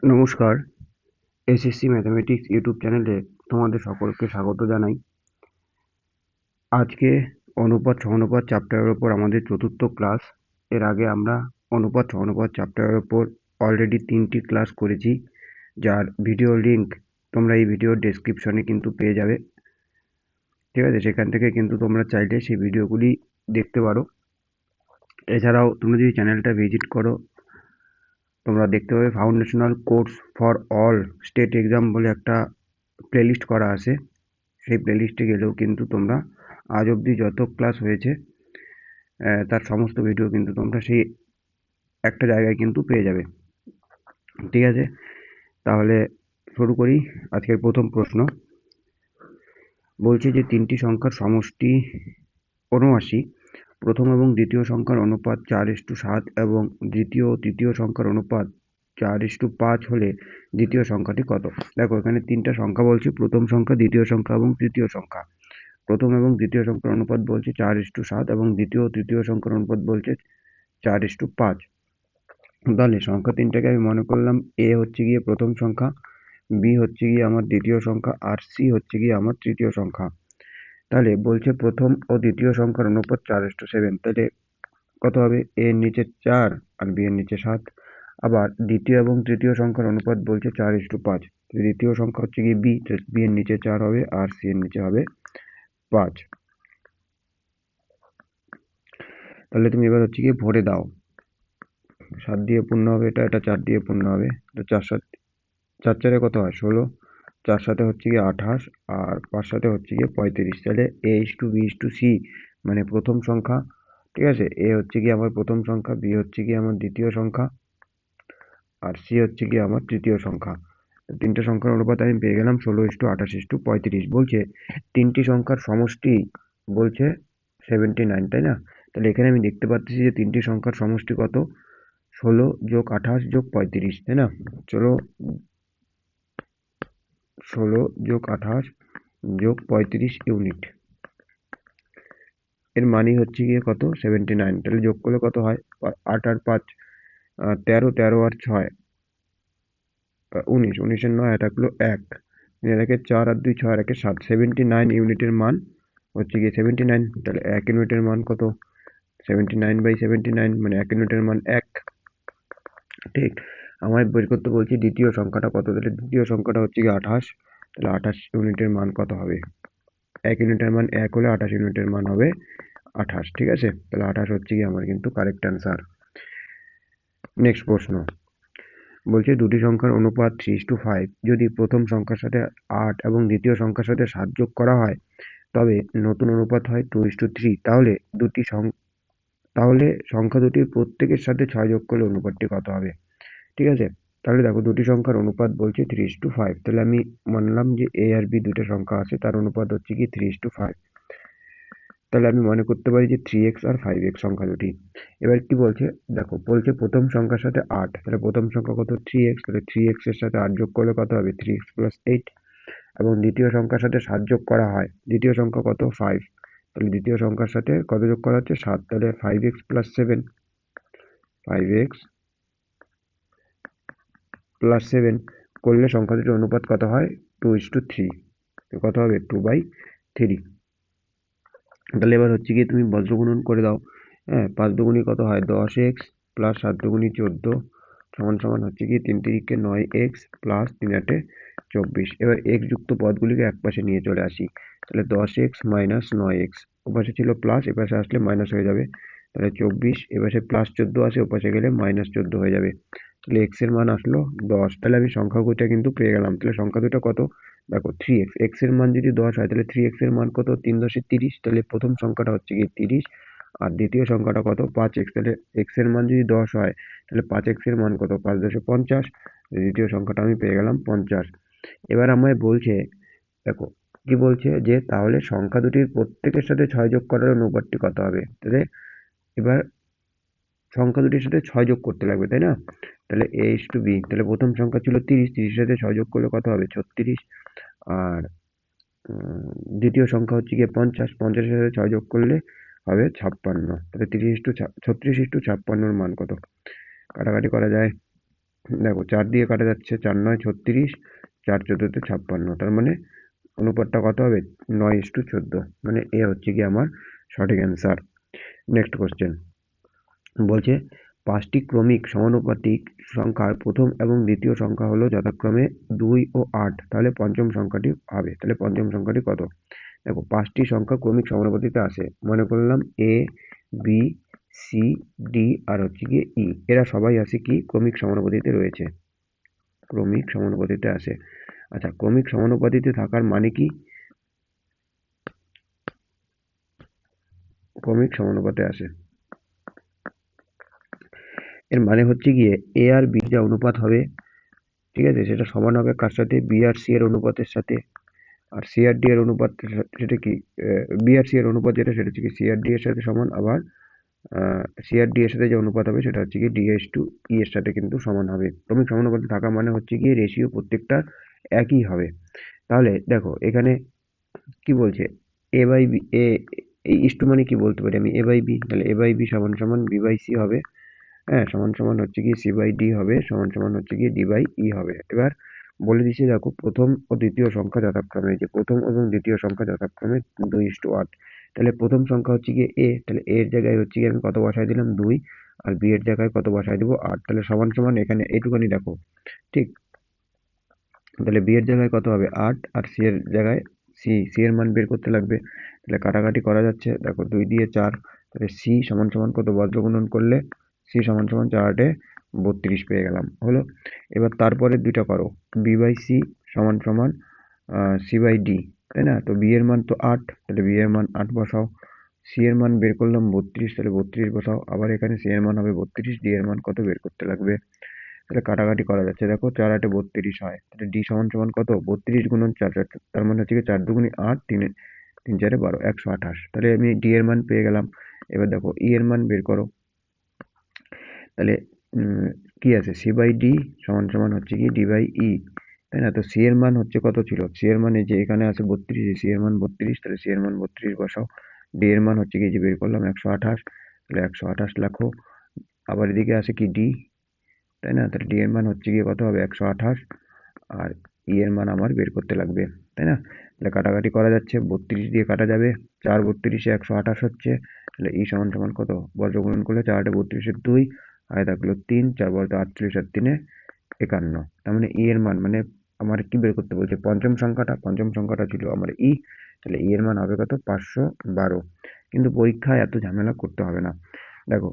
নমস্কার, SSC mathematics YouTube চ্যানেলে তোমাদের সকলকে স্বাগত জানাই। আজকে অনুপাত সমানুপাত চ্যাপ্টারের ওপর আমাদের চতুর্থ ক্লাস। এর আগে আমরা অনুপাত সমানুপাত চ্যাপ্টারের ওপর অলরেডি 3টি ক্লাস করেছি, যার ভিডিও লিঙ্ক তোমরা এই ভিডিওর ডেসক্রিপশনে কিন্তু পেয়ে যাবে। ঠিক আছে, সেখান থেকে কিন্তু তোমরা চাইলে সেই ভিডিওগুলি দেখতে পারো। এছাড়াও তোমরা যদি চ্যানেলটা ভিজিট করো, তোমরা দেখতে পাবে foundational course for all state exam বলে একটা প্লেলিস্ট করা আছে। সেই প্লেলিস্টে গেলেও কিন্তু তোমরা আজ অবধি যত ক্লাস হয়েছে তার সমস্ত ভিডিও কিন্তু তোমরা সেই একটা জায়গায় কিন্তু পেয়ে যাবে। ঠিক আছে, তাহলে শুরু করি। আজকের প্রথম প্রশ্ন বলছে যে তিনটি সংখ্যার সমষ্টি ৭৯, প্রথম এবং দ্বিতীয় সংখ্যার অনুপাত 4:7 এবং দ্বিতীয় ও তৃতীয় সংখ্যার অনুপাত 4:5 হলে দ্বিতীয় সংখ্যাটি কত? দেখো, এখানে তিনটা সংখ্যা বলছে, প্রথম সংখ্যা, দ্বিতীয় সংখ্যা এবং তৃতীয় সংখ্যা। প্রথম এবং দ্বিতীয় সংখ্যার অনুপাত বলছে 4:7 এবং দ্বিতীয় ও তৃতীয় সংখ্যার অনুপাত বলছে 4:5। তাহলে সংখ্যা তিনটাকে আমি মনে করলাম এ হচ্ছে গিয়ে প্রথম সংখ্যা, বি হচ্ছে গিয়ে আমার দ্বিতীয় সংখ্যা, আর সি হচ্ছে গিয়ে আমার তৃতীয় সংখ্যা। তাহলে বলছে প্রথম ও দ্বিতীয় সংখ্যার অনুপাত 4:7, তাহলে কত হবে? এ এর নিচে 4 আর বি এর নিচে 7। আবার দ্বিতীয় এবং তৃতীয় সংখ্যার অনুপাত বলছে 4:5, দ্বিতীয় সংখ্যা হচ্ছে গিয়ে বি, বি এর নিচে 4 হবে আর সি এর নিচে হবে 5। তাহলে তুমি এবার হচ্ছে গিয়ে ভরে দাও। 7 দিয়ে পূর্ণ হবে, এটা 4 দিয়ে পূর্ণ হবে। তো 4 চারে কত হয়? 16, 4 সাথে হচ্ছে গিয়ে 28 আর 5 সাথে হচ্ছে গিয়ে 35। তাহলে a:b:c মানে প্রথম সংখ্যা। ঠিক আছে, এ হচ্ছে গিয়ে আমার প্রথম সংখ্যা, বি হচ্ছে গিয়ে আমার দ্বিতীয় সংখ্যা আর সি হচ্ছে গিয়ে আমার তৃতীয় সংখ্যা। তিনটে সংখ্যার অনুপাত আমি পেয়ে গেলাম 16:28:35। বলছে তিনটি সংখ্যার সমষ্টি বলছে 79, তাই না? তাহলে এখানে আমি দেখতে পাচ্ছি যে তিনটি সংখ্যার সমষ্টি কত? 16+28+35, তাই না? চলো, 16+28+35 ইউনিট। এর মানই হচ্ছে গিয়ে কত? 79। তাহলে যোগ করলে কত হয়? 8 আর 5 13, 13 আর 6 19, 19 এর 9 এটা হলো 1, 4 আর 2 6 আর 1 7। 79 ইউনিটের মান হচ্ছে গিয়ে 79। তাহলে 1 ইউনিটের মান কত? 79/79 মানে 1 ইউনিটের মান 1। ঠিক, আমায় বের করতে বলছি দ্বিতীয় সংখ্যাটা কত। তাহলে দ্বিতীয় সংখ্যাটা হচ্ছে গিয়ে 28। তাহলে 28 ইউনিটের মান কত হবে? 1 ইউনিটের মান 1 হলে 28 ইউনিটের মান হবে 28। ঠিক আছে, তাহলে 28 হচ্ছে গিয়ে আমার কিন্তু কারেক্ট অ্যান্সার। নেক্সট প্রশ্ন বলছে দুটি সংখ্যার অনুপাত 3:5 যদি প্রথম সংখ্যার সাথে 8 এবং দ্বিতীয় সংখ্যার সাথে 7 যোগ করা হয় তবে নতুন অনুপাত হয় 2:3। তাহলে সংখ্যা দুটির প্রত্যেকের সাথে 6 যোগ করলে অনুপাতটি কত হবে? ঠিক আছে, তাহলে দেখো দুটি সংখ্যার অনুপাত বলছে 3:5। তাহলে আমি মানলাম যে এ আর বি দুটো সংখ্যা আছে, তার অনুপাত হচ্ছে কি 3:5। তাহলে আমি মনে করতে পারি যে 3x আর 5x সংখ্যা দুটি। এবার কি বলছে? দেখো, বলছে প্রথম সংখ্যার সাথে 8, তাহলে প্রথম সংখ্যা কত? 3x, তাহলে 3x এর সাথে 8 যোগ করলে কত হবে? 3x + 8। এবং দ্বিতীয় সংখ্যার সাথে 7 যোগ করা হয়, দ্বিতীয় সংখ্যা কত? 5, তাহলে দ্বিতীয় সংখ্যার সাথে কত যোগ করা হচ্ছে? 7, তাহলে 5x + 7, 5x + 7 করলে সংখ্যা দুটির অনুপাত কত হয়? 2:3। কত হবে? 2/3। তাহলে এবার হচ্ছে গিয়ে তুমি বজ্রগুণন করে দাও। হ্যাঁ, 5 দুগুণী কত হয়? 10x + 7 দুগুণী 14 সমান হচ্ছে গিয়ে 3 তিরিকে 9x + 3 আটে 24। এবার x যুক্ত পদগুলিকে একপাশে নিয়ে চলে আসি। তাহলে 10x - 9x, ওপাশে ছিল প্লাস, এপাশে আসলে মাইনাস হয়ে যাবে। তাহলে 24, এপাশে +14 আসে, ওপাশে গেলে -14 হয়ে যাবে। তাহলে x এর মান আসলো 10। তাহলে আমি সংখ্যা দুটো কিন্তু পেয়ে গেলাম। তাহলে সংখ্যা দুটো কত? দেখো 3x, x এর মান যদি 10 হয় তাহলে 3x এর মান কত? 3×10 = 30। তাহলে প্রথম সংখ্যাটা হচ্ছে গিয়ে 30 আর দ্বিতীয় সংখ্যাটা কত? 5x। তাহলে x এর মান যদি 10 হয় তাহলে 5x এর মান কত? 5×10 = 50। দ্বিতীয় সংখ্যাটা আমি পেয়ে গেলাম 50। এবার আমায় বলছে, দেখো কি বলছে, যে তাহলে সংখ্যা দুটির প্রত্যেকের সাথে 6 যোগ করার অনুপাতটি কত হবে? তাহলে এবার সংখ্যা দুটির সাথে 6 যোগ করতে লাগবে, তাই না? তাহলে a:b, তাহলে প্রথম সংখ্যা ছিল 30, 30 এর সাথে 6 যোগ করলে কত হবে? 36। আর দ্বিতীয় সংখ্যা হচ্ছে গিয়ে 50, 50 এর সাথে 6 যোগ করলে হবে 56। তাহলে 36:56 এর মান কত? কাটাকাটি করা যায়। দেখো 4 দিয়ে কাটা যাচ্ছে, 4 9 36, 4 14 56, তার মানে অনুপাতটা কত হবে? 9:14, মানে এ হচ্ছে কি আমার সঠিক অ্যান্সার। নেক্সট কোশ্চেন বলছে 5টি ক্রমিক সমানুপাতিক সংখ্যার প্রথম এবং দ্বিতীয় সংখ্যা হলো যথাক্রমে 2 ও 8, তাহলে পঞ্চম সংখ্যাটি হবে, তাহলে পঞ্চম সংখ্যাটি কত? দেখো 5টি সংখ্যা ক্রমিক সমানুপাতিতে আছে, মনে করলাম এ, বি, সি, ডি আর হচ্ছে গিয়ে ই, এরা সবাই আছে কি ক্রমিক সমানুপাতিতে রয়েছে, ক্রমিক সমানুপাতিতে আছে। আচ্ছা, ক্রমিক সমানুপাতিতে থাকার মানে কি? ক্রমিক সমানুপাতে আছে, এর মানে হচ্ছে গিয়ে এ আর বি যা অনুপাত হবে, ঠিক আছে, সেটা সমান হবে কার সাথে? বি আর সি এর অনুপাতের সাথে। আর সি আর ডি এর অনুপাত সেটা কি? বি আর সি এর অনুপাত যেটা, সেটা হচ্ছে কি সি আর ডি এর সাথে সমান। আবার সি আর ডি এর সাথে যে অনুপাত হবে সেটা হচ্ছে কি ডি এস টু ই এর সাথে কিন্তু সমান হবে। ক্রমিক সমানুপাতে থাকা মানে হচ্ছে কি রেশিও প্রত্যেকটা একই হবে। তাহলে দেখো এখানে কি বলছে, এ বাই বি, এ এই ইস্টু মানে কি বলতে পারি আমি? এ বাই বি, তাহলে এ বাই বি সমান সমান বি বাই সি হবে। হ্যাঁ, সমান সমান হচ্ছে কি সি বাই ডি হবে, সমান সমান হচ্ছে কি ডি বাই ই হবে। এবার বলে দিচ্ছি দেখো, প্রথম ও দ্বিতীয় সংখ্যা যথাক্রমে, যে প্রথম এবং দ্বিতীয় সংখ্যা যথাক্রমে 2:8, তাহলে প্রথম সংখ্যা হচ্ছে গিয়ে এ, তাহলে এর জায়গায় হচ্ছে গিয়ে আমি কত বসাই দিলাম? 2, আর বি এর জায়গায় কত বসাই দিব? 8, তাহলে সমান সমান এখানে এইটুখানি দেখো, ঠিক? তাহলে বি এর জায়গায় কত হবে? 8, আর সি এর জায়গায় সি এর মান বের করতে লাগবে। তাহলে কাটাকাটি করা যাচ্ছে, দেখো 2 দিয়ে 4, তাহলে সি সমান সমান কত? বজ্রগুণন করলে সি সমান সমান 4 8 32 পেয়ে গেলাম, হলো। এবার তারপরে দুইটা করো, বি বাই সি সমান সমান সি বাই ডি, তাই না? তো বি এর মান তো 8, তাহলে বি এর মান 8 বসাও। সি এর মান বের করলাম 32, তাহলে 32 বসাও। আবার এখানে সি এর মান হবে 32, ডি এর মান কত বের করতে লাগবে? তাহলে কাটাকাটি করা যাচ্ছে, দেখো 4 8 32 হয়, তাহলে ডি সমান সমান কত? 32 গুণন 4, তার মানে হচ্ছে কি 4 দুগুণে 8, 3 4 12, 128, তাহলে আমি ডি এর মান পেয়ে গেলাম। এবার দেখো ই এর মান বের করো, তাহলে কি আছে? সি বাই ডি সমান সমান হচ্ছে কি ডি বাই ই, তাই না? তো সি এর মান হচ্ছে কত ছিল? সি এর মান এই যে এখানে আছে 32, সি এর মান 32, তাহলে সি এর মান 32 বসাও। ডি এর মান হচ্ছে কি যে বের করলাম 128, তাহলে 128 লেখো। আবার এদিকে আছে কি ডি, তাই না? তাহলে ডি এর মান হচ্ছে গিয়ে কত হবে? 128, আর ই এর মান আমার বের করতে লাগবে, তাই না? তাহলে কাটাকাটি করা যাচ্ছে, 32 দিয়ে কাটা যাবে, 4 32 128 হচ্ছে, তাহলে ই সমান সমান কত? বর্গমূল করলে 4 8 32 2, আর থাকলো 3, 4 12 48 আর 3 51, তার মানে ই এর মান মানে আমার কি বের করতে বলছে? পঞ্চম সংখ্যাটা ছিল আমার ই, তাহলে ই এর মান হবে কত? 512। কিন্তু পরীক্ষায় এত ঝামেলা করতে হবে না। দেখো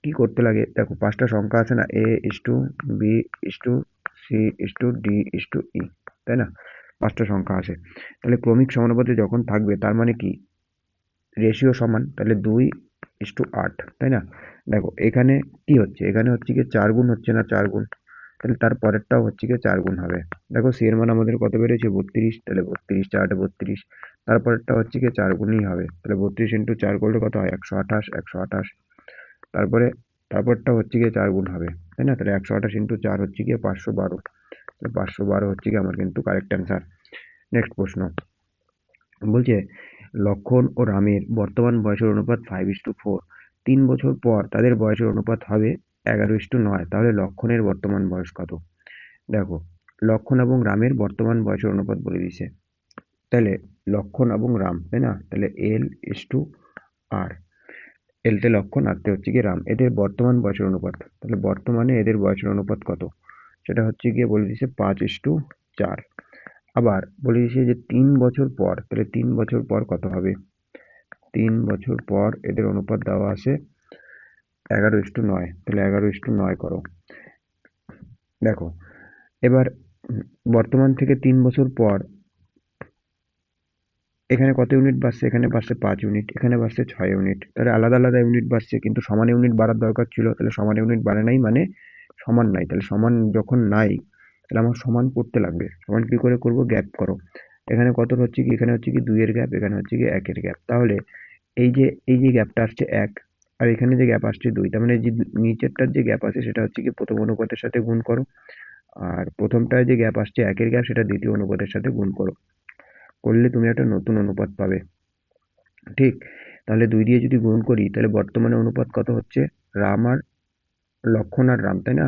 কি করতে লাগে, দেখো 5টা সংখ্যা আছে না, A is to B is to C is to D is to E, তাই না? 5টা সংখ্যা আছে, তাহলে ক্রমিক সমানুপাতে যখন থাকবে তার মানে কি রেশিও সমান, তাহলে 2:8, তাই না? দেখো এখানে কি হচ্ছে, এখানে হচ্ছে কি 4 গুণ হচ্ছে না, 4 গুণ, তাহলে তার পরেরটাও হচ্ছে কি 4 গুণ হবে। দেখো সি এর মান আমাদের কত বেরিয়েছে? 32, তাহলে 32 4 8 32, তারপরেরটা হচ্ছে কি 4 গুণই হবে, তাহলে 32 ইন্টু 4 করলে কত হয়? 128, 128, তারপরে তারপরটা হচ্ছে গিয়ে 4 গুণ হবে, তাই না? তাহলে 128 ইন্টু 4 হচ্ছে গিয়ে 512, তাহলে 512 হচ্ছে গিয়ে আমার কিন্তু কারেক্ট অ্যান্সার। নেক্সট প্রশ্ন বলছে লক্ষণ ও রামের বর্তমান বয়সের অনুপাত 5:4, 3 বছর পর তাদের বয়সের অনুপাত হবে 11:9, তাহলে লক্ষণের বর্তমান বয়স কত? দেখো লক্ষণ এবং রামের বর্তমান বয়সের অনুপাত বলে দিছে, তাহলে লক্ষণ এবং রাম, তাই না? তাহলে এল ইস টু আর, এলতে লক্ষণ আরতে হচ্ছে গিয়ে রাম, এদের বর্তমান বয়সের অনুপাত, তাহলে বর্তমানে এদের বয়সের অনুপাত কত? সেটা হচ্ছে গিয়ে বলে দিছে 5:4। আবার বলে দিছে যে 3 বছর পর, তাহলে 3 বছর পর কত হবে? 3 বছর পর এদের অনুপাত দেওয়া আছে 11:9, তাহলে 11:9 করো। দেখো এবার বর্তমান থেকে 3 বছর পর এখানে কত ইউনিট বাড়ছে? এখানে বাড়ছে 5 ইউনিট, এখানে বাড়ছে 6 ইউনিট, তাহলে আলাদা আলাদা ইউনিট বাড়ছে, কিন্তু সমান ইউনিট বাড়ার দরকার ছিল, তাহলে সমান ইউনিট বাড়ে নাই মানে সমান নাই, তাহলে সমান যখন নাই তাহলে আমার সমান করতে লাগবে। সমান কি করে করব? গ্যাপ করো। এখানে কত হচ্ছে কি? এখানে হচ্ছে কি 2 এর গ্যাপ, এখানে হচ্ছে কি 1 এর গ্যাপ, তাহলে এই যে গ্যাপটা আসছে 1, আর এখানে যে গ্যাপ আসছে 2, তার মানে যে নিচেরটার যে গ্যাপ আছে সেটা হচ্ছে কি প্রথম অনুপাতের সাথে গুণ করো, আর প্রথমটায় যে গ্যাপ আসছে 1 এর গ্যাপ সেটা দ্বিতীয় অনুপাতের সাথে গুণ করো, করলে তুমি একটা নতুন অনুপাত পাবে, ঠিক? তাহলে 2 দিয়ে যদি গুণ করি তাহলে বর্তমানে অনুপাত কত হচ্ছে? রাম আর লক্ষণ আর রাম, তাই না?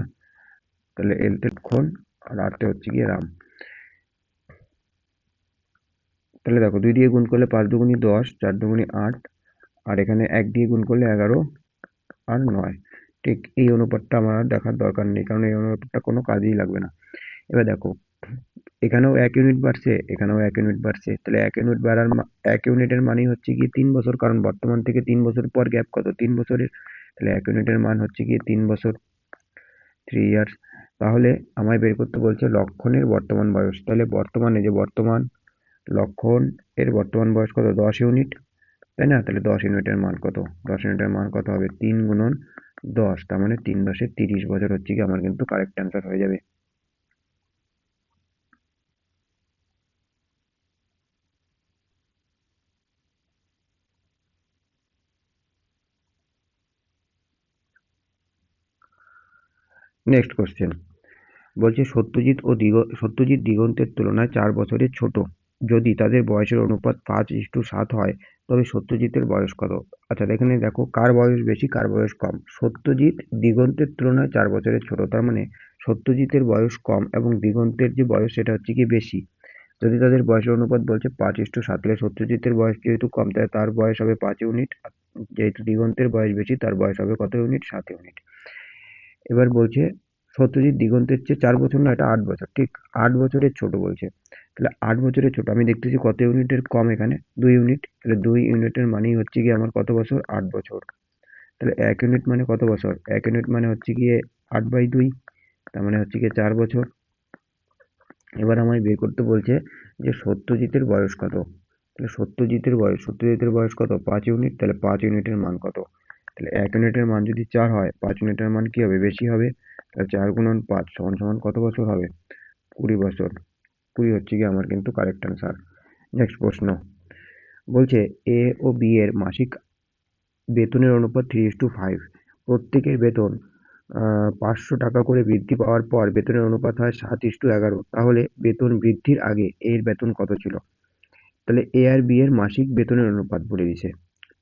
তাহলে এলতে লক্ষণ আর আরতে হচ্ছে গিয়ে রাম। তাহলে দেখো 2 দিয়ে গুণ করলে 5 দুগুণী 10, 4 দুগুণী 8, আর এখানে 1 দিয়ে গুণ করলে 11 আর 9। ঠিক এই অনুপাতটা আমার আর দেখার দরকার নেই, কারণ এই অনুপাতটা কোনো কাজেই লাগবে না। এবার দেখো এখানেও 1 ইউনিট বাড়ছে, এখানেও 1 ইউনিট বাড়ছে, তাহলে 1 ইউনিট 1 ইউনিটের মানেই হচ্ছে গিয়ে 3 বছর, কারণ বর্তমান থেকে 3 বছর পর গ্যাপ কত, 3 বছরের। তাহলে 1 ইউনিটের মান হচ্ছে গিয়ে 3 বছর, 3 ইয়ার্স। তাহলে আমায় বের করতে বলছে লক্ষণের বর্তমান বয়স। তাহলে বর্তমানে যে বর্তমান লক্ষণ এর বর্তমান বয়স কত, 10 ইউনিট, তাই না? তাহলে 10 ইউনিটের মান কত, 10 ইউনিটের মান কত হবে, 3 গুণন 10, তার মানে 3 10 30 বছর হচ্ছে কি আমার কিন্তু কারেক্ট অ্যান্সার হয়ে যাবে। নেক্সট কোশ্চেন বলছে সত্যজিৎ দিগন্তের তুলনায় 4 বছরের ছোট। যদি তাদের বয়সের অনুপাত 5:7 হয় তবে সত্যজিতের বয়স কত? আচ্ছা এখানে দেখো কার বয়স বেশি কার বয়স কম। সত্যজিৎ দিগন্তের তুলনায় 4 বছরের ছোট, তার মানে সত্যজিতের বয়স কম এবং দিগন্তের যে বয়স সেটা হচ্ছে কি বেশি। যদি তাদের বয়সের অনুপাত বলছে 5:7, তাহলে সত্যজিতের বয়স যেহেতু কম তাই তার বয়স হবে 5 ইউনিট, যেহেতু দিগন্তের বয়স বেশি তার বয়স হবে কত ইউনিট, 7 ইউনিট। এবার বলছে সত্যজিৎ দিগন্তের চেয়ে 4 বছর না, এটা 8 বছর, ঠিক 8 বছরের ছোট বলছে। তাহলে 8 বছরের ছোট, আমি দেখতেছি কত ইউনিটের কম এখানে, 2 ইউনিট, তাহলে 2 ইউনিটের মানেই হচ্ছে গিয়ে আমার কত বছর, 8 বছর। তাহলে 1 ইউনিট মানে কত বছর, 1 ইউনিট মানে হচ্ছে গিয়ে 8/2, তার মানে হচ্ছে গিয়ে 4 বছর। এবার আমায় বের করতে বলছে যে সত্যজিতের বয়স কত। তাহলে সত্যজিতের বয়স কত, 5 ইউনিট, তাহলে 5 ইউনিটের মান কত। তাহলে 1 ইউনিটের মান যদি 4 হয়, 5 ইউনিটের মান কি হবে, বেশি হবে। তাহলে 4 গুণন 5 সমান সমান কত বছর হবে, 20 বছর। 20 হচ্ছে গিয়ে আমার কিন্তু কারেক্ট অ্যান্সার। নেক্সট প্রশ্ন বলছে এ ও বি এর মাসিক বেতনের অনুপাত 3:5। প্রত্যেকের বেতন 500 টাকা করে বৃদ্ধি পাওয়ার পর বেতনের অনুপাত হয় 7:11। তাহলে বেতন বৃদ্ধির আগে এর বেতন কত ছিল? তাহলে এ আর বি এর মাসিক বেতনের অনুপাত বলে দিছে।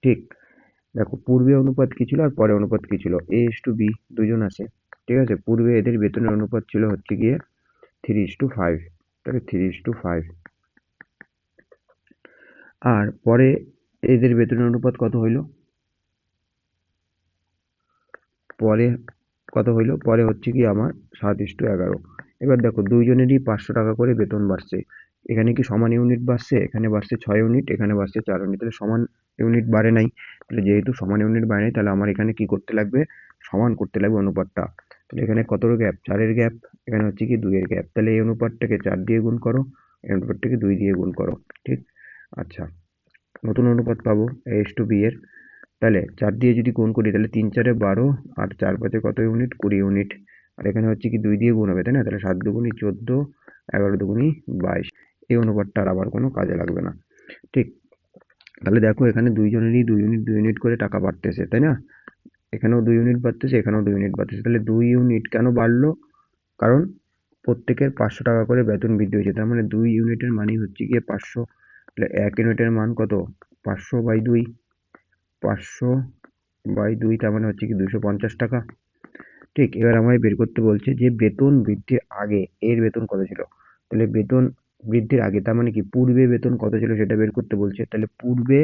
ঠিক, দেখো পূর্বে অনুপাত কি ছিল আর পরে অনুপাত কি ছিল, A:B দুজন আছে, ঠিক আছে। পূর্বে এদের বেতনের অনুপাত ছিল হচ্ছে গিয়ে 3:5, তাহলে 3:5, আর পরে এদের বেতনের অনুপাত কত হইল, পরে কত হইল, পরে হচ্ছে কি আমার 7:11। এবার দেখো দুইজনেরই 500 টাকা করে বেতন বাড়ছে, এখানে কি সমান ইউনিট বাড়ছে, এখানে বাড়ছে 6 ইউনিট, এখানে বাড়ছে 4 ইউনিট, তাহলে সমান ইউনিট বাড়ে নাই। তাহলে যেহেতু সমান ইউনিট বাড়ে নাই তাহলে আমার এখানে কি করতে লাগবে, সমান করতে লাগবে অনুপাতটা। তাহলে এখানে কতর গ্যাপ, 4-এর গ্যাপ, এখানে হচ্ছে কি 2-এর গ্যাপ, তাহলে এই অনুপাতটাকে 4 দিয়ে গুণ করো, এই অনুপাতটাকে 2 দিয়ে গুণ করো। ঠিক, আচ্ছা নতুন অনুপাত পাবো A:B এর। তাহলে 4 দিয়ে যদি গুণ করি তাহলে 3 4 12, আর 4 5 কত ইউনিট, 20 ইউনিট। আর এখানে হচ্ছে কি 2 দিয়ে গুণ হবে, তাই না? তাহলে 7 দুগুণী 14, 11 দুগুণী 22। এই অনুপাতটা আর আবার কোনো কাজে লাগবে না। ঠিক, তাহলে দেখো এখানে দুইজনেরই 2 ইউনিট 2 ইউনিট করে টাকা বাড়তেছে, তাই না? এখানেও 2 ইউনিট বাড়তেছে, এখানেও 2 ইউনিট বাড়তেছে। তাহলে 2 ইউনিট কেন বাড়লো, কারণ প্রত্যেকের 500 টাকা করে বেতন বৃদ্ধি হয়েছে, তার মানে 2 ইউনিটের মানই হচ্ছে গিয়ে 500। তাহলে 1 ইউনিটের মান কত, 500/2, 500/2, তার মানে হচ্ছে কি 250 টাকা। ঠিক, এবার আমায় বের করতে বলছে যে বেতন বৃদ্ধির আগে এর বেতন কত ছিল। তাহলে বেতন বৃদ্ধির আগে তার মানে কি পূর্বে বেতন কত ছিল সেটা বের করতে বলছে। তাহলে পূর্বে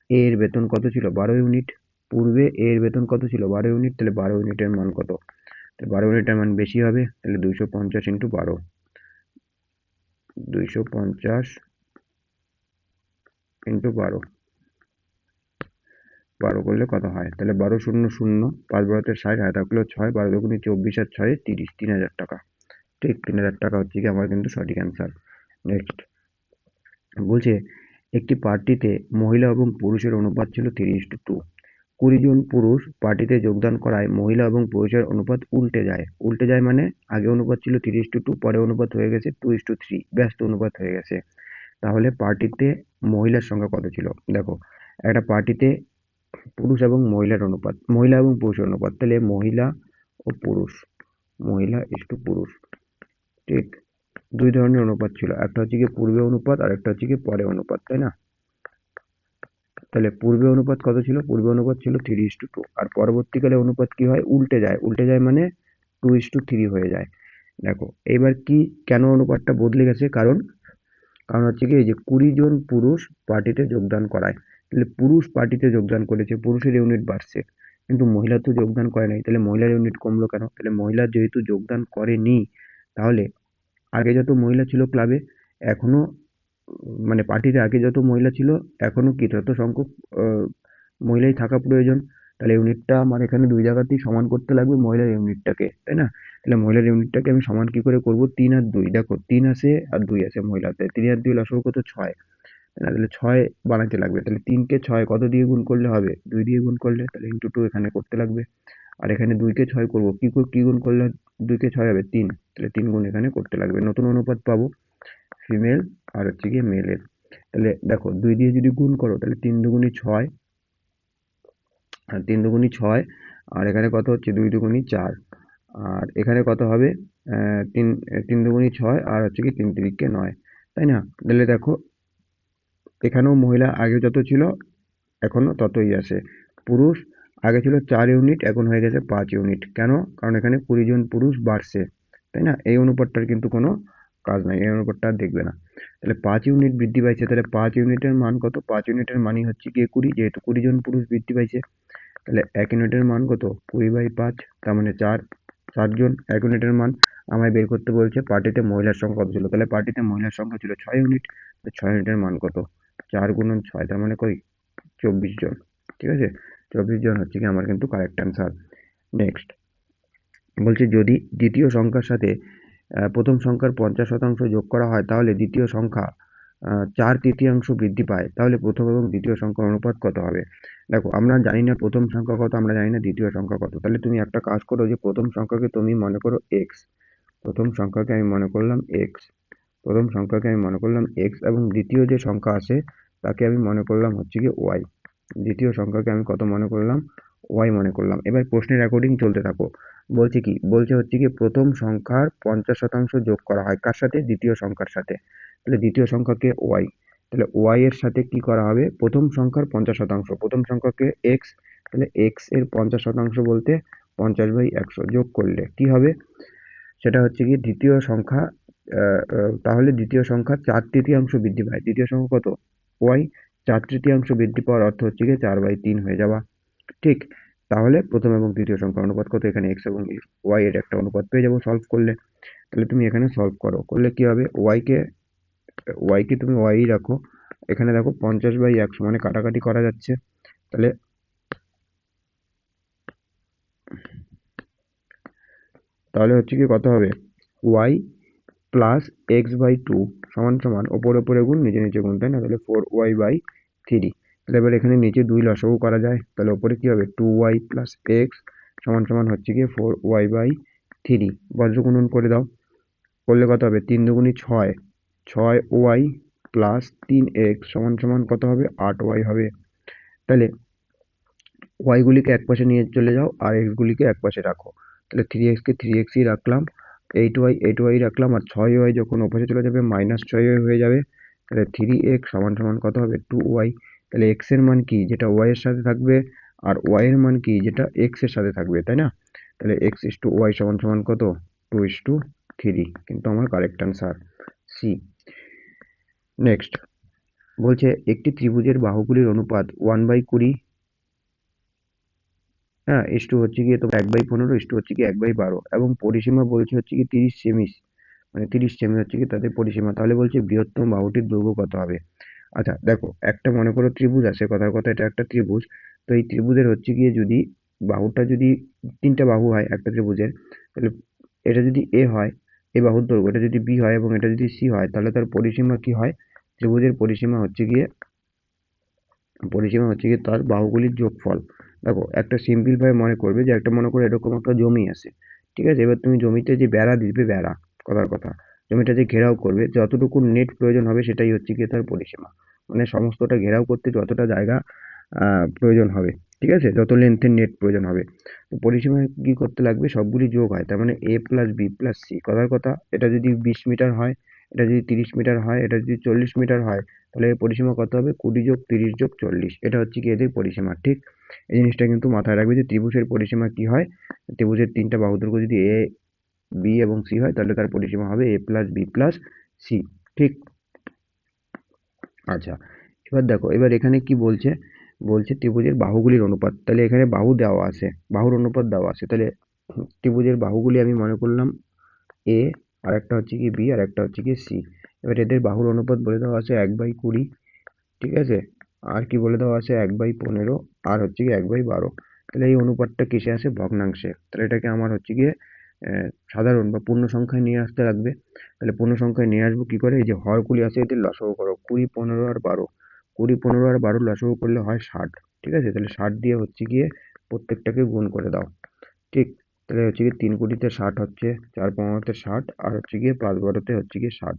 এর বেতন কত ছিল, 12 ইউনিট, পূর্বে এর বেতন কত ছিল, 12 ইউনিট, তাহলে 12 ইউনিটের মান কত, তাহলে 12 ইউনিটের মান বেশি হবে, তাহলে 250 ইন্টু 12, 250 ইন্টু 12, 12 করলে কত হয়, তাহলে 12 শূন্য শূন্য, 5 12 60, হাতে থাকলো 6, 12 দুগুণে 24 আর 6 30, 3000 টাকা। ঠিক, 3000 টাকা হচ্ছে কি আমার কিন্তু সঠিক অ্যান্সার। নেক্সট বলছে একটি পার্টিতে মহিলা এবং পুরুষের অনুপাত ছিল 3:2। 20 জন পুরুষ পার্টিতে যোগদান করায় মহিলা এবং পুরুষের অনুপাত উল্টে যায়। উল্টে যায় মানে আগে অনুপাত ছিল 3:2, পরে অনুপাত হয়ে গেছে 2:3, ব্যস্ত অনুপাত হয়ে গেছে। তাহলে পার্টিতে মহিলার সংখ্যা কত ছিল। দেখো একটা পার্টিতে পুরুষ এবং মহিলার অনুপাত, মহিলা এবং পুরুষের অনুপাত, তাহলে মহিলা ও পুরুষ, মহিলা ইস্টু পুরুষ। ঠিক, দুই ধরনের অনুপাত ছিল, একটা হচ্ছে কি পূর্বে অনুপাত আর একটা হচ্ছে কি পরে অনুপাত, তাই না? তাহলে পূর্বে অনুপাত কত ছিল, পূর্বে অনুপাত ছিল 3:2, আর পরবর্তীকালে অনুপাত কি হয়, উল্টে যায়, উল্টে যায় মানে 2:3 হয়ে যায়। দেখো এইবার কি কেন অনুপাতটা বদলে গেছে, কারণ কারণ হচ্ছে কি এই যে 20 জন পুরুষ পার্টিতে যোগদান করায়, তাহলে পুরুষ পার্টিতে যোগদান করেছে, পুরুষের ইউনিট বাড়ছে, কিন্তু মহিলা তো যোগদান করে নাই, তাহলে মহিলার ইউনিট কমলো কেন? তাহলে মহিলা যেহেতু যোগদান করেনি, তাহলে আগে যত মহিলা ছিল ক্লাবে এখনো মানে পার্টিতে আগে যত মহিলা ছিল এখনো কি তত সংখ্যক আহ, মহিলাই থাকা প্রয়োজন। তাহলে ইউনিটটা আমার এখানে দুই জায়গাতেই সমান করতে লাগবে মহিলার ইউনিটটাকে, তাই না? তাহলে মহিলার ইউনিটটাকে আমি সমান কি করে করব? 3 আর 2, দেখো 3 আছে আর 2 আছে মহিলাতে, 3 আর 2 লসাগু কত? 6, তাই না? তাহলে 6 বানাতে লাগবে, তাহলে 3 কে 6 কত দিয়ে গুণ করলে হবে? 2 দিয়ে গুণ করলে, তাহলে ইন্টু 2 এখানে করতে লাগবে। আর এখানে 2 কে 6 করব, কি গুণ করলে 2 কে 6 হবে? 3, তাহলে 3 গুণ এখানে করতে লাগবে, নতুন অনুপাত পাবো ফিমেল আর হচ্ছে গিয়ে মেলের। তাহলে দেখো 2 দিয়ে যদি গুণ করো তাহলে 3 দুগুণী 6, আর 3 দুগুণী 6, আর এখানে কত হচ্ছে? 2 দুগুণী 4, আর এখানে কত হবে? 3 দুগুণী 6 আর হচ্ছে কি 3 তিরিকে 9, তাই না? তাহলে দেখো এখানেও মহিলা আগে যত ছিল এখনো ততই আছে। পুরুষ আগে ছিল 4 ইউনিট, এখন হয়ে গেছে 5 ইউনিট। কেন? কারণ এখানে 20 জন পুরুষ বাড়ছে, তাই না? এই অনুপাতটার কিন্তু কোনো কাজ নাই, এই অনুপাতটা আর দেখবে না। তাহলে 5 ইউনিট বৃদ্ধি পাইছে, তাহলে 5 ইউনিটের মান কত? 5 ইউনিটের মানই হচ্ছে গিয়ে 20, যেহেতু 20 জন পুরুষ বৃদ্ধি পাইছে। তাহলে 1 ইউনিটের মান কত? 20/5, তার মানে 4 জন। 1 ইউনিটের মান আমায় বের করতে বলছে পার্টিতে মহিলার সংখ্যা কত ছিল, তাহলে পার্টিতে মহিলার সংখ্যা ছিল 6 ইউনিট, 6 ইউনিটের মান কত? 4 গুণন 6, তার মানে কই 24 জন। ঠিক আছে, 24 জন হচ্ছে কি আমার কিন্তু কারেক্ট অ্যান্সার। নেক্সট বলছে যদি দ্বিতীয় সংখ্যার সাথে প্রথম সংখ্যার 50% যোগ করা হয় তাহলে দ্বিতীয় সংখ্যা 4/3 বৃদ্ধি পায়, তাহলে প্রথম এবং দ্বিতীয় সংখ্যার অনুপাত কত হবে? দেখো আমরা জানি না প্রথম সংখ্যা কত, আমরা জানি না দ্বিতীয় সংখ্যা কত, তাহলে তুমি একটা কাজ করো যে প্রথম সংখ্যাকে তুমি মনে করো এক্স, প্রথম সংখ্যাকে আমি মনে করলাম এক্স, প্রথম সংখ্যাকে আমি মনে করলাম এক্স, এবং দ্বিতীয় যে সংখ্যা আছে তাকে আমি মনে করলাম হচ্ছে কি ওয়াই। দ্বিতীয় সংখ্যাকে আমি কত মনে করলাম? ওয়াই মনে করলাম। এবার প্রশ্নের অ্যাকর্ডিং চলতে থাকো। বলছে কি? বলছে হচ্ছে কি প্রথম সংখ্যার 50% যোগ করা হয় কার সাথে? দ্বিতীয় সংখ্যার সাথে। তাহলে দ্বিতীয় সংখ্যাকে ওয়াই, তাহলে ওয়াই এর সাথে কি করা হবে? প্রথম সংখ্যার 50%, প্রথম সংখ্যাকে এক্স, তাহলে এক্স এর 50% বলতে 50/100 যোগ করলে কি হবে? সেটা হচ্ছে গিয়ে দ্বিতীয় সংখ্যা, তাহলে দ্বিতীয় সংখ্যা 4/3 বৃদ্ধি পায়। দ্বিতীয় সংখ্যা কত? ওয়াই। 4/3 বৃদ্ধি পাওয়ার অর্থ হচ্ছে গিয়ে 4/3 হয়ে যাওয়া। ঠিক, তাহলে প্রথম এবং দ্বিতীয় সংখ্যার অনুপাত কত? এখানে এক্স এবং ওয়াই এর একটা অনুপাত পেয়ে যাবো সলভ করলে। তাহলে তুমি এখানে সলভ করো, করলে কি হবে? ওয়াই কে তুমি ওয়াই রাখো, এখানে দেখো 50/100 মানে কাটাকাটি করা যাচ্ছে, তাহলে তাহলে হচ্ছে কি কত হবে? ওয়াই প্লাস x/2 সমান সমান ওপরে ওপরে গুণ নিচে নিচে গুণ, তাই না? তাহলে 4y/3। তাহলে এবার এখানে নিচে 2 লসাগু করা যায়, তাহলে ওপরে কি হবে? 2y প্লাস এক্স সমান সমান হচ্ছে গিয়ে 4y/3। বজ্র গুণন করে দাও, করলে কত হবে? 3 দুগুণী 6, 6y প্লাস 3x সমান সমান কত হবে? 8y হবে। তাহলে y গুলিকে একপাশে নিয়ে চলে যাও আর x গুলিকে একপাশে রাখো, তাহলে 3x কে 3xই রাখলাম, 8y রাখলাম, আর 6y যখন ওপাশে চলে যাবে -6y হয়ে যাবে, তাহলে 3x সমান সমান কত হবে? 2y। তাহলে x এর মান কি? যেটা y এর সাথে থাকবে, আর y এর মান কি? যেটা x এর সাথে থাকবে, তাই না? তাহলে x/y সমান সমান কত? 2/3, কিন্তু আমার কারেক্ট অ্যান্সার সি। নেক্সট বলছে একটি ত্রিভুজের বাহুগুলির অনুপাত 1/20, হ্যাঁ, ইস্টু হচ্ছে গিয়ে তোমার 1/15, ইস্টু হচ্ছে কি 1/12, এবং পরিসীমা বলছে হচ্ছে কি 30 সেমি, মানে 30 সেমি হচ্ছে কি তাদের পরিসীমা। তাহলে বলছে বৃহত্তম বাহুটির দৈর্ঘ্য কত হবে? আচ্ছা দেখো, একটা মনে করো ত্রিভুজ আছে, কথার কথা এটা একটা ত্রিভুজ। তো এই ত্রিভুজের হচ্ছে গিয়ে যদি বাহুটা যদি 3টা বাহু হয় একটা ত্রিভুজের, তাহলে এটা যদি এ হয়, এই বাহুর দৈর্ঘ্য, এটা যদি বি হয় এবং এটা যদি সি হয়, তাহলে তার পরিসীমা কি হয়? ত্রিভুজের পরিসীমা হচ্ছে গিয়ে তার বাহুগুলির যোগফল। দেখো একটা সিম্পল ভাবে মনে করবে যে একটা মনে করো এরকম একটা জমি আছে, ঠিক আছে? এবার তুমি জমিতে যে বেড়া দিবে, বেড়া কথার কথা, জমিটা যে ঘেরাও করবে, যতটুকু নেট প্রয়োজন হবে সেটাই হচ্ছে গিয়ে তার পরিসীমা। মানে সমস্তটা ঘেরাও করতে যতটা জায়গা প্রয়োজন হবে, ঠিক আছে? যত লেন্থের নেট প্রয়োজন হবে, তো পরিসীমা কি করতে লাগবে? সবগুলি যোগ হয়, তার মানে a plus B plus C. কথার কথা এটা যদি 20 মিটার হয়, এটা যদি 30 মিটার হয়, এটা যদি 40 মিটার হয়, তাহলে এর পরিসীমা কত হবে? 20+30+40, এটা হচ্ছে কি এদের পরিসীমা। ঠিক, এই জিনিসটা কিন্তু মাথায় রাখবে যে ত্রিভুজের পরিসীমা কি হয়? ত্রিভুজের 3টা বাহুর দৈর্ঘ্য যদি বি এবং সি হয় তাহলে তার পরিসীমা হবে এ প্লাস বি প্লাস সি। ঠিক। আচ্ছা, এবার দেখো এবার এখানে কি বলছে, বলছে ত্রিভুজের বাহুগুলির অনুপাত। তাহলে এখানে বাহু দেওয়া আছে, বাহুর অনুপাত দেওয়া আছে। তাহলে ত্রিভুজের বাহুগুলি আমি মনে করলাম এ, আর একটা হচ্ছে কি বি, আর একটা হচ্ছে কি সি। এবার এদের বাহুর অনুপাত বলে দেওয়া আছে 1/20, ঠিক আছে। আর কি বলে দেওয়া আছে 1/15, আর হচ্ছে কি 1/12। তাহলে এই অনুপাতটা কিসে আসে, ভগ্নাংশে। তাহলে এটাকে আমার হচ্ছে গিয়ে সাধারণ বা পূর্ণ সংখ্যায় নিয়ে আসতে লাগবে। তাহলে পূর্ণ সংখ্যায় নিয়ে আসবো কি করে, এই যে হরগুলি আছে এদের লসাগু করো, 20, 15 আর 12। 20, 15 আর 12 লসাগু করলে হয় 60, ঠিক আছে। তাহলে 60 দিয়ে হচ্ছে গিয়ে প্রত্যেকটাকে গুণ করে দাও। ঠিক। তাহলে হচ্ছে গিয়ে 3 কোটিতে 60 হচ্ছে, 4 15তে 60, আর হচ্ছে গিয়ে 5 12তে হচ্ছে গিয়ে 60।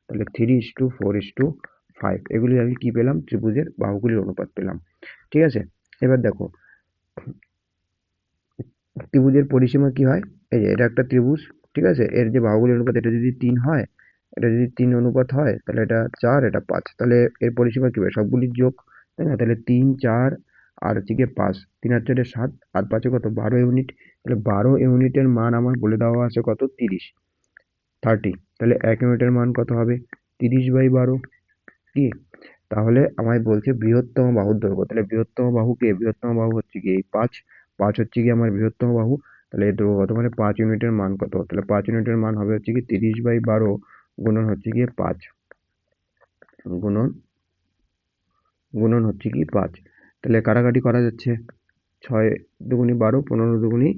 তাহলে 3:4:5 এগুলি আমি কি পেলাম, ত্রিভুজের বাহুগুলির অনুপাত পেলাম। ঠিক আছে। এবার দেখো ত্রিভুজের পরিসীমা কি হয়, এই যে এটা একটা ত্রিভুজ, ঠিক আছে। এর যে বাহুগুলির অনুপাত এটা যদি 3 হয়, এটা যদি 3 অনুপাত হয় তাহলে এটা 4, এটা 5, তাহলে এর পরিসীমা কি হবে, সবগুলির যোগ, তাই না। তাহলে 3 4 আর হচ্ছে গিয়ে 5, 3 আর 4 7, আর 5 কত 12 ইউনিট। তাহলে 12 ইউনিটের মান আমার বলে দেওয়া আছে কত, 30, 30। তাহলে 1 ইউনিটের মান কত হবে, 30/12। কি, তাহলে আমায় বলছে বৃহত্তম বাহুর দৈর্ঘ্য। তাহলে বৃহত্তম বাহু কে, বৃহত্তম বাহু হচ্ছে কি এই 5, 5 হচ্ছে কি আমার বৃহত্তম বাহু। তাহলে এর দৈর্ঘ্য কত, মানে 5 ইউনিটের মান কত, তাহলে 5 ইউনিটের মান হবে হচ্ছে কি 30/12 গুণন হচ্ছে গিয়ে 5, গুণন গুণন হচ্ছে কি 5। তাহলে কাটাকাটি করা যাচ্ছে, 6 দুগুণি 12, 15 দুগুণি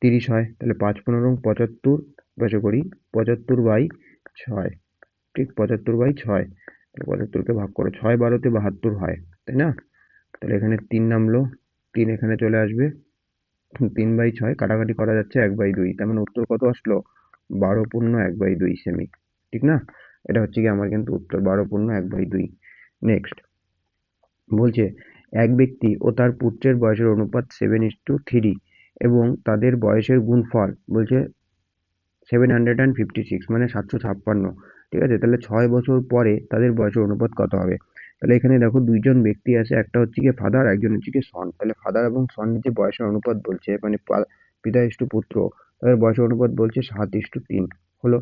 30 হয়। তাহলে 5 15 75, বসে করি 75/6, ঠিক 75/6। তাহলে 75কে ভাগ করো, 6 12তে 72 হয়, তাই না। তাহলে এখানে 3 নামলো, 3 এখানে চলে আসবে, 3/6 কাটাকাটি করা যাচ্ছে 1/2, তার মানে উত্তর কত আসলো, 12.1/2 সেমি। ঠিক না, এটা হচ্ছে কি আমার কিন্তু উত্তর 12.1/2। নেক্সট বলছে এক ব্যক্তি ও তার পুত্রের বয়সের অনুপাত 7:3 এবং তাদের বয়সের গুণফল বলছে 756, মানে 756। ঠিক আছে। তাহলে 6 বছর পরে তাদের বয়সের অনুপাত কত হবে। তাহলে এখানে দেখো দুইজন ব্যক্তি আছে, একটা হচ্ছে গিয়ে ফাদার, একজন হচ্ছে গিয়ে সন। তাহলে ফাদার এবং সনের যে বয়সের অনুপাত বলছে, মানে পিতা ইস্টু পুত্র, তাদের বয়সের অনুপাত বলছে 7:3 হলো।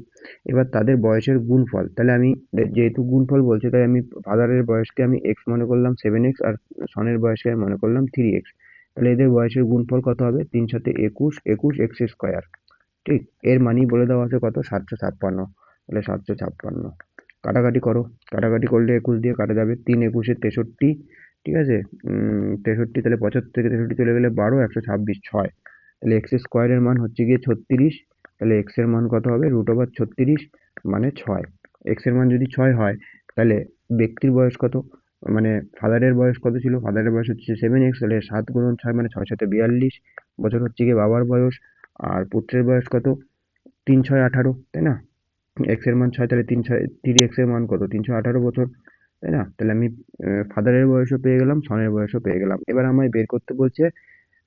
এবার তাদের বয়সের গুণফল, তাহলে আমি যেহেতু গুণফল বলছে তাই আমি ফাদারের বয়সকে আমি এক্স মনে করলাম 7x, আর সনের বয়সকে আমি মনে করলাম 3x। তাহলে এদের বয়সের গুণফল কত হবে, 3 7 21, 21x²। ঠিক। এর মানেই বলে দেওয়া আছে কত, 756। তাহলে 756 কাটাকাটি করো, কাটাকাটি করলে 21 দিয়ে কাটা যাবে, 3 21 63, ঠিক আছে। 63, তাহলে 75 থেকে 63 চলে গেলে 12, 126 6। তাহলে এক্স স্কোয়ারের মান হচ্ছে গিয়ে 36। তাহলে এক্স এর মান কত হবে, √36 মানে 6। এক্স এর মান যদি 6 হয় তাহলে ব্যক্তির বয়স কত, মানে ফাদারের বয়স কত ছিল, ফাদারের বয়স হচ্ছে 7x, তাহলে 7 গুণন 6 মানে 6 7 42 বছর হচ্ছে গিয়ে বাবার বয়স। আর পুত্রের বয়স কত, 3 6 18, তাই না। এক্স এর মান 6, তাহলে 3x এর মান কত, 318 বছর, তাই না। তাহলে আমি ফাদারের বয়সও পেয়ে গেলাম, সনের বয়সও পেয়ে গেলাম। এবার আমায় বের করতে বলছে,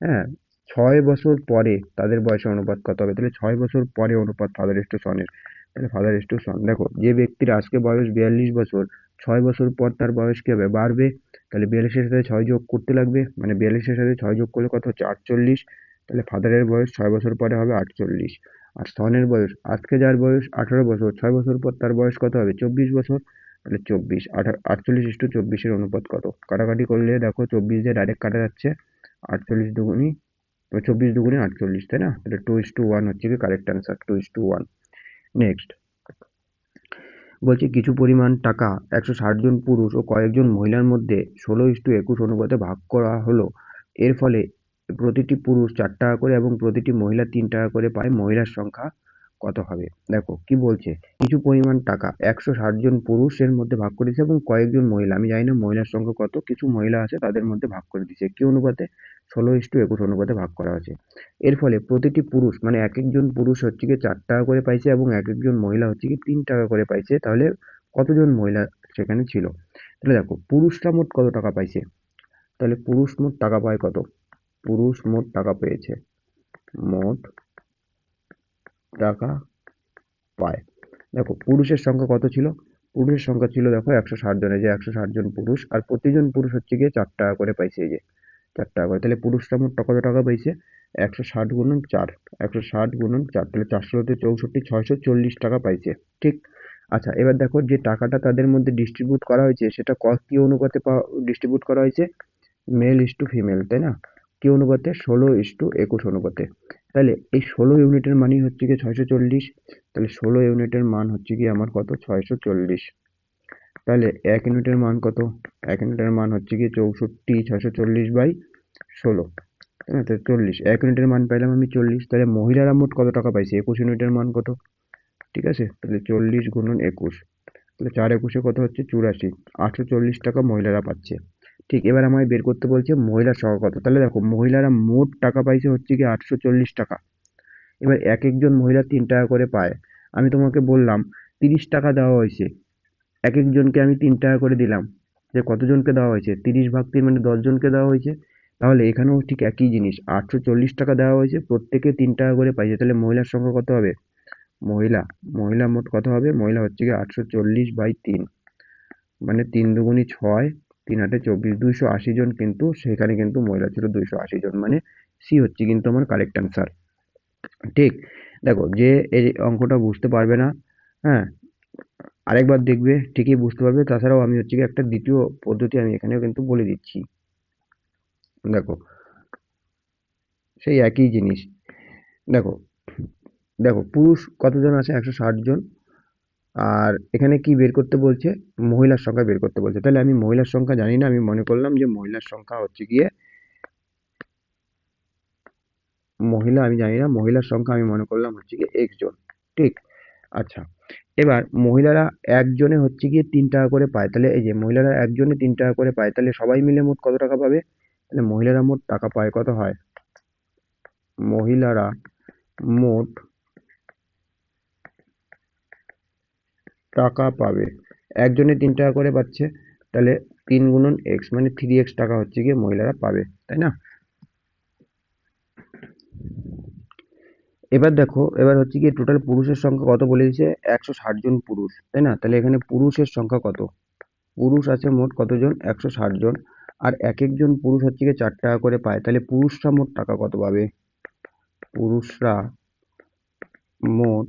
হ্যাঁ, 6 বছর পরে তাদের বয়সের অনুপাত কত হবে। তাহলে 6 বছর পরে অনুপাত ফাদার ইস টু সনের। তাহলে ফাদার ইস টু সন, দেখো যে ব্যক্তির আজকে বয়স 42 বছর, 6 বছর পর তার বয়স কি হবে, বাড়বে। তাহলে 42-এর সাথে 6 যোগ করতে লাগবে, মানে 42-এর সাথে 6 যোগ করলে কত হচ্ছে, 48। তাহলে ফাদারের বয়স 6 বছর পরে হবে 48। আর সনের বয়স, আজকে যার বয়স 18 বছর, 6 বছর পর তার বয়স কত হবে, 24 বছর। তাহলে 24, 48:24 অনুপাত কত, কাটাকাটি করলে দেখো 24 দিয়ে ডাইরেক্ট কাটা যাচ্ছে, 48 দুগুণি 24 দুগুণে 48, তাই না। তাহলে 2:1 হচ্ছে কি কারেক্ট অ্যান্সার, 2:1। নেক্সট বলছে কিছু পরিমাণ টাকা 160 জন পুরুষ ও কয়েকজন মহিলার মধ্যে 16:21 অনুপাতে ভাগ করা হলো। এর ফলে প্রতিটি পুরুষ 4 টাকা করে এবং প্রতিটি মহিলা 3 টাকা করে পায়। মহিলার সংখ্যা কত হবে। দেখো কি বলছে, কিছু পরিমাণ টাকা 160 জন পুরুষের মধ্যে ভাগ করে দিয়েছে এবং কয়েকজন মহিলা, আমি জানি না মহিলার সংখ্যা কত, কিছু মহিলা আছে তাদের মধ্যে ভাগ করে দিয়েছে কি অনুপাতে, 16:21 অনুপাতে ভাগ করা হয়েছে। এর ফলে প্রতিটি পুরুষ, মানে এক একজন পুরুষ হচ্ছে গিয়ে 4 টাকা করে পাইছে এবং এক একজন মহিলা হচ্ছে কি 3 টাকা করে পাইছে। তাহলে কতজন মহিলা সেখানে ছিল। তাহলে দেখো পুরুষরা মোট কত টাকা পাইছে, তাহলে পুরুষ মোট টাকা পায় কত, পুরুষ মোট টাকা পেয়েছে, মোট টাকা পায়। দেখো পুরুষের সংখ্যা কত ছিল, পুরুষের সংখ্যা ছিল দেখো 160 জনের, যে 160 জন পুরুষ, আর প্রতিজন পুরুষ হচ্ছে গিয়ে 4 টাকা করে পাইছে, এই যে 4 টাকা করে। তাহলে পুরুষরা মোট কত টাকা পাইছে? 160 গুণন 4, 160 গুণন 4, তাহলে 400 64, 640 টাকা পাইছে। ঠিক। আচ্ছা, এবার দেখো যে টাকাটা তাদের মধ্যে ডিস্ট্রিবিউট করা হয়েছে সেটা কি অনুপাতে ডিস্ট্রিবিউট করা হয়েছে? মেল ইস টু ফিমেল, তাই না? কি অনুপাতে? 16:21 অনুপাতে। তাহলে এই 16 ইউনিটের মানই হচ্ছে কি 640। তাহলে 16 ইউনিটের মান হচ্ছে কি আমার কত? 640। তাহলে 1 ইউনিটের মান কত? 1 ইউনিটের মান হচ্ছে কি 64, 640/16, তাই না? তাহলে 40, 1 ইউনিটের মান পাইলাম আমি 40। তাহলে মহিলারা মোট কত টাকা পাইছে? 21 ইউনিটের মান কত? ঠিক আছে, তাহলে 40 গুণন 21, তাহলে 4 একুশে কত হচ্ছে? 84, 840 টাকা মহিলারা পাচ্ছে। ঠিক। এবার আমায় বের করতে বলছে মহিলার সংখ্যা কত। তাহলে দেখো মহিলারা মোট টাকা পাইছে হচ্ছে কি 840 টাকা। এবার এক একজন মহিলা 3 টাকা করে পায়। আমি তোমাকে বললাম 30 টাকা দেওয়া হয়েছে, এক একজনকে আমি 3 টাকা করে দিলাম, যে কতজনকে দেওয়া হয়েছে? 30/3 মানে 10 জনকে দেওয়া হয়েছে। তাহলে এখানেও ঠিক একই জিনিস, 840 টাকা দেওয়া হয়েছে, প্রত্যেকে 3 টাকা করে পাইছে। তাহলে মহিলার সংখ্যা কত হবে? মহিলা মহিলা মোট কত হবে? মহিলা হচ্ছে কি 840/3, মানে 3 দুগুণী 6, 3 আটে 24, 280 জন, কিন্তু সেখানে কিন্তু মহিলা ছিল 280 জন, মানে সি হচ্ছে কিন্তু আমার কারেক্ট অ্যান্সার। ঠিক। দেখো যে এই অঙ্কটা বুঝতে পারবে না, হ্যাঁ, আরেকবার দেখবে ঠিকই বুঝতে পারবে। তাছাড়াও আমি হচ্ছে কি একটা দ্বিতীয় পদ্ধতি আমি এখানেও কিন্তু বলে দিচ্ছি। দেখো সেই একই জিনিস। দেখো দেখো পুরুষ কতজন আছে? 160 জন। আর এখানে কি বের করতে বলছে? মহিলার সংখ্যা বের করতে বলছে। তাহলে আমি মহিলার সংখ্যা জানি না, আমি মনে করলাম যে মহিলার সংখ্যা হচ্ছে গিয়ে আমি জানি না, মহিলার সংখ্যা আমি মনে করলাম হচ্ছে গিয়ে x জন। ঠিক। আচ্ছা, এবার মহিলারা একজনে হচ্ছে গিয়ে 3 টাকা করে পায়। তাহলে এই যে মহিলারা একজনে 3 টাকা করে পায়, তাহলে সবাই মিলে মোট কত টাকা পাবে? তাহলে মহিলারা মোট টাকা পায় কত হয়? মহিলারা মোট টাকা পাবে, একজনে 3 টাকা করে পাচ্ছে, তাহলে 3 গুণন x মানে 3x টাকা হচ্ছে গিয়ে মহিলারা পাবে, তাই না? এবার দেখো, এবার হচ্ছে গিয়ে টোটাল পুরুষের সংখ্যা কত বলে দিয়েছে? 160 জন পুরুষ, তাই না? তাহলে এখানে পুরুষের সংখ্যা কত? পুরুষ আছে মোট কতজন? 160 জন। আর এক একজন পুরুষ হচ্ছে গিয়ে 4 টাকা করে পায়, তাহলে পুরুষরা মোট টাকা কত পাবে? পুরুষরা মোট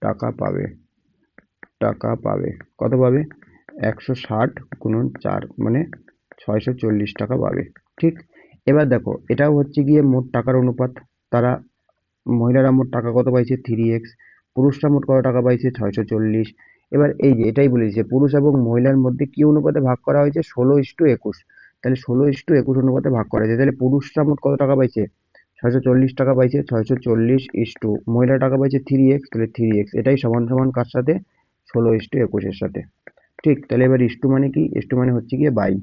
টাকা পাবে, কত পাবে? 160 গুণন 4 মানে 640 টাকা পাবে। ঠিক। এবার দেখো এটাও হচ্ছে গিয়ে মোট টাকার অনুপাত। তারা মহিলারা মোট টাকা কত পাইছে? 3x। পুরুষরা মোট কত টাকা পাইছে? 640। এবার এই যে এটাই বলেছে পুরুষ এবং মহিলার মধ্যে কি অনুপাতে ভাগ করা হয়েছে? 16:21। তাহলে 16:21 অনুপাতে ভাগ করা হয়েছে। তাহলে পুরুষরা মোট কত টাকা পাইছে? 640 টাকা পাইছে। 640 ইস্টু মহিলা টাকা পাইছে 3x, তাহলে 3x এটাই সমান সমান কার সাথে? 16:21 এর সাথে। ঠিক। তাহলে এবার ইস্টু মানে কি? ইস্টু মানে হচ্ছে গিয়ে বাই,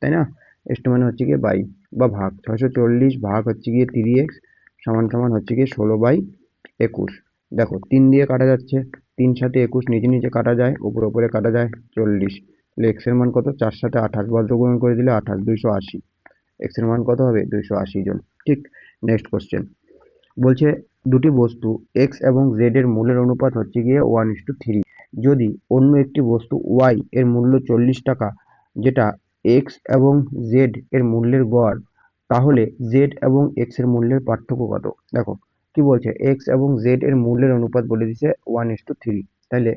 তাই না? ইস্টু মানে হচ্ছে গিয়ে বাই বা ভাগ। 640 ভাগ হচ্ছে গিয়ে 3x সমান সমান হচ্ছে গিয়ে 16/21। দেখো 3 দিয়ে কাটা যাচ্ছে, 3 সাথে 21 নিচে নিচে কাটা যায়, উপরে উপরে কাটা যায় 40। তাহলে x এর মান কত? 4 সাথে 28 বজ্রগুণন করে দিলে 28, 280। x এর মান কত হবে? 280 জন। ঠিক। নেক্সট কোশ্চেন বলছে দুটি বস্তু x এবং z এর মূল্যের অনুপাত হচ্ছে গিয়ে 1:3। যদি অন্য একটি বস্তু y এর মূল্য 40 টাকা, যেটা x এবং z এর মূল্যের গড়, তাহলে z এবং x এর মূল্যের পার্থক্য কত? দেখো কি বলছে, x এবং z এর মূল্যের অনুপাত বলে দিছে 1:3। তাহলে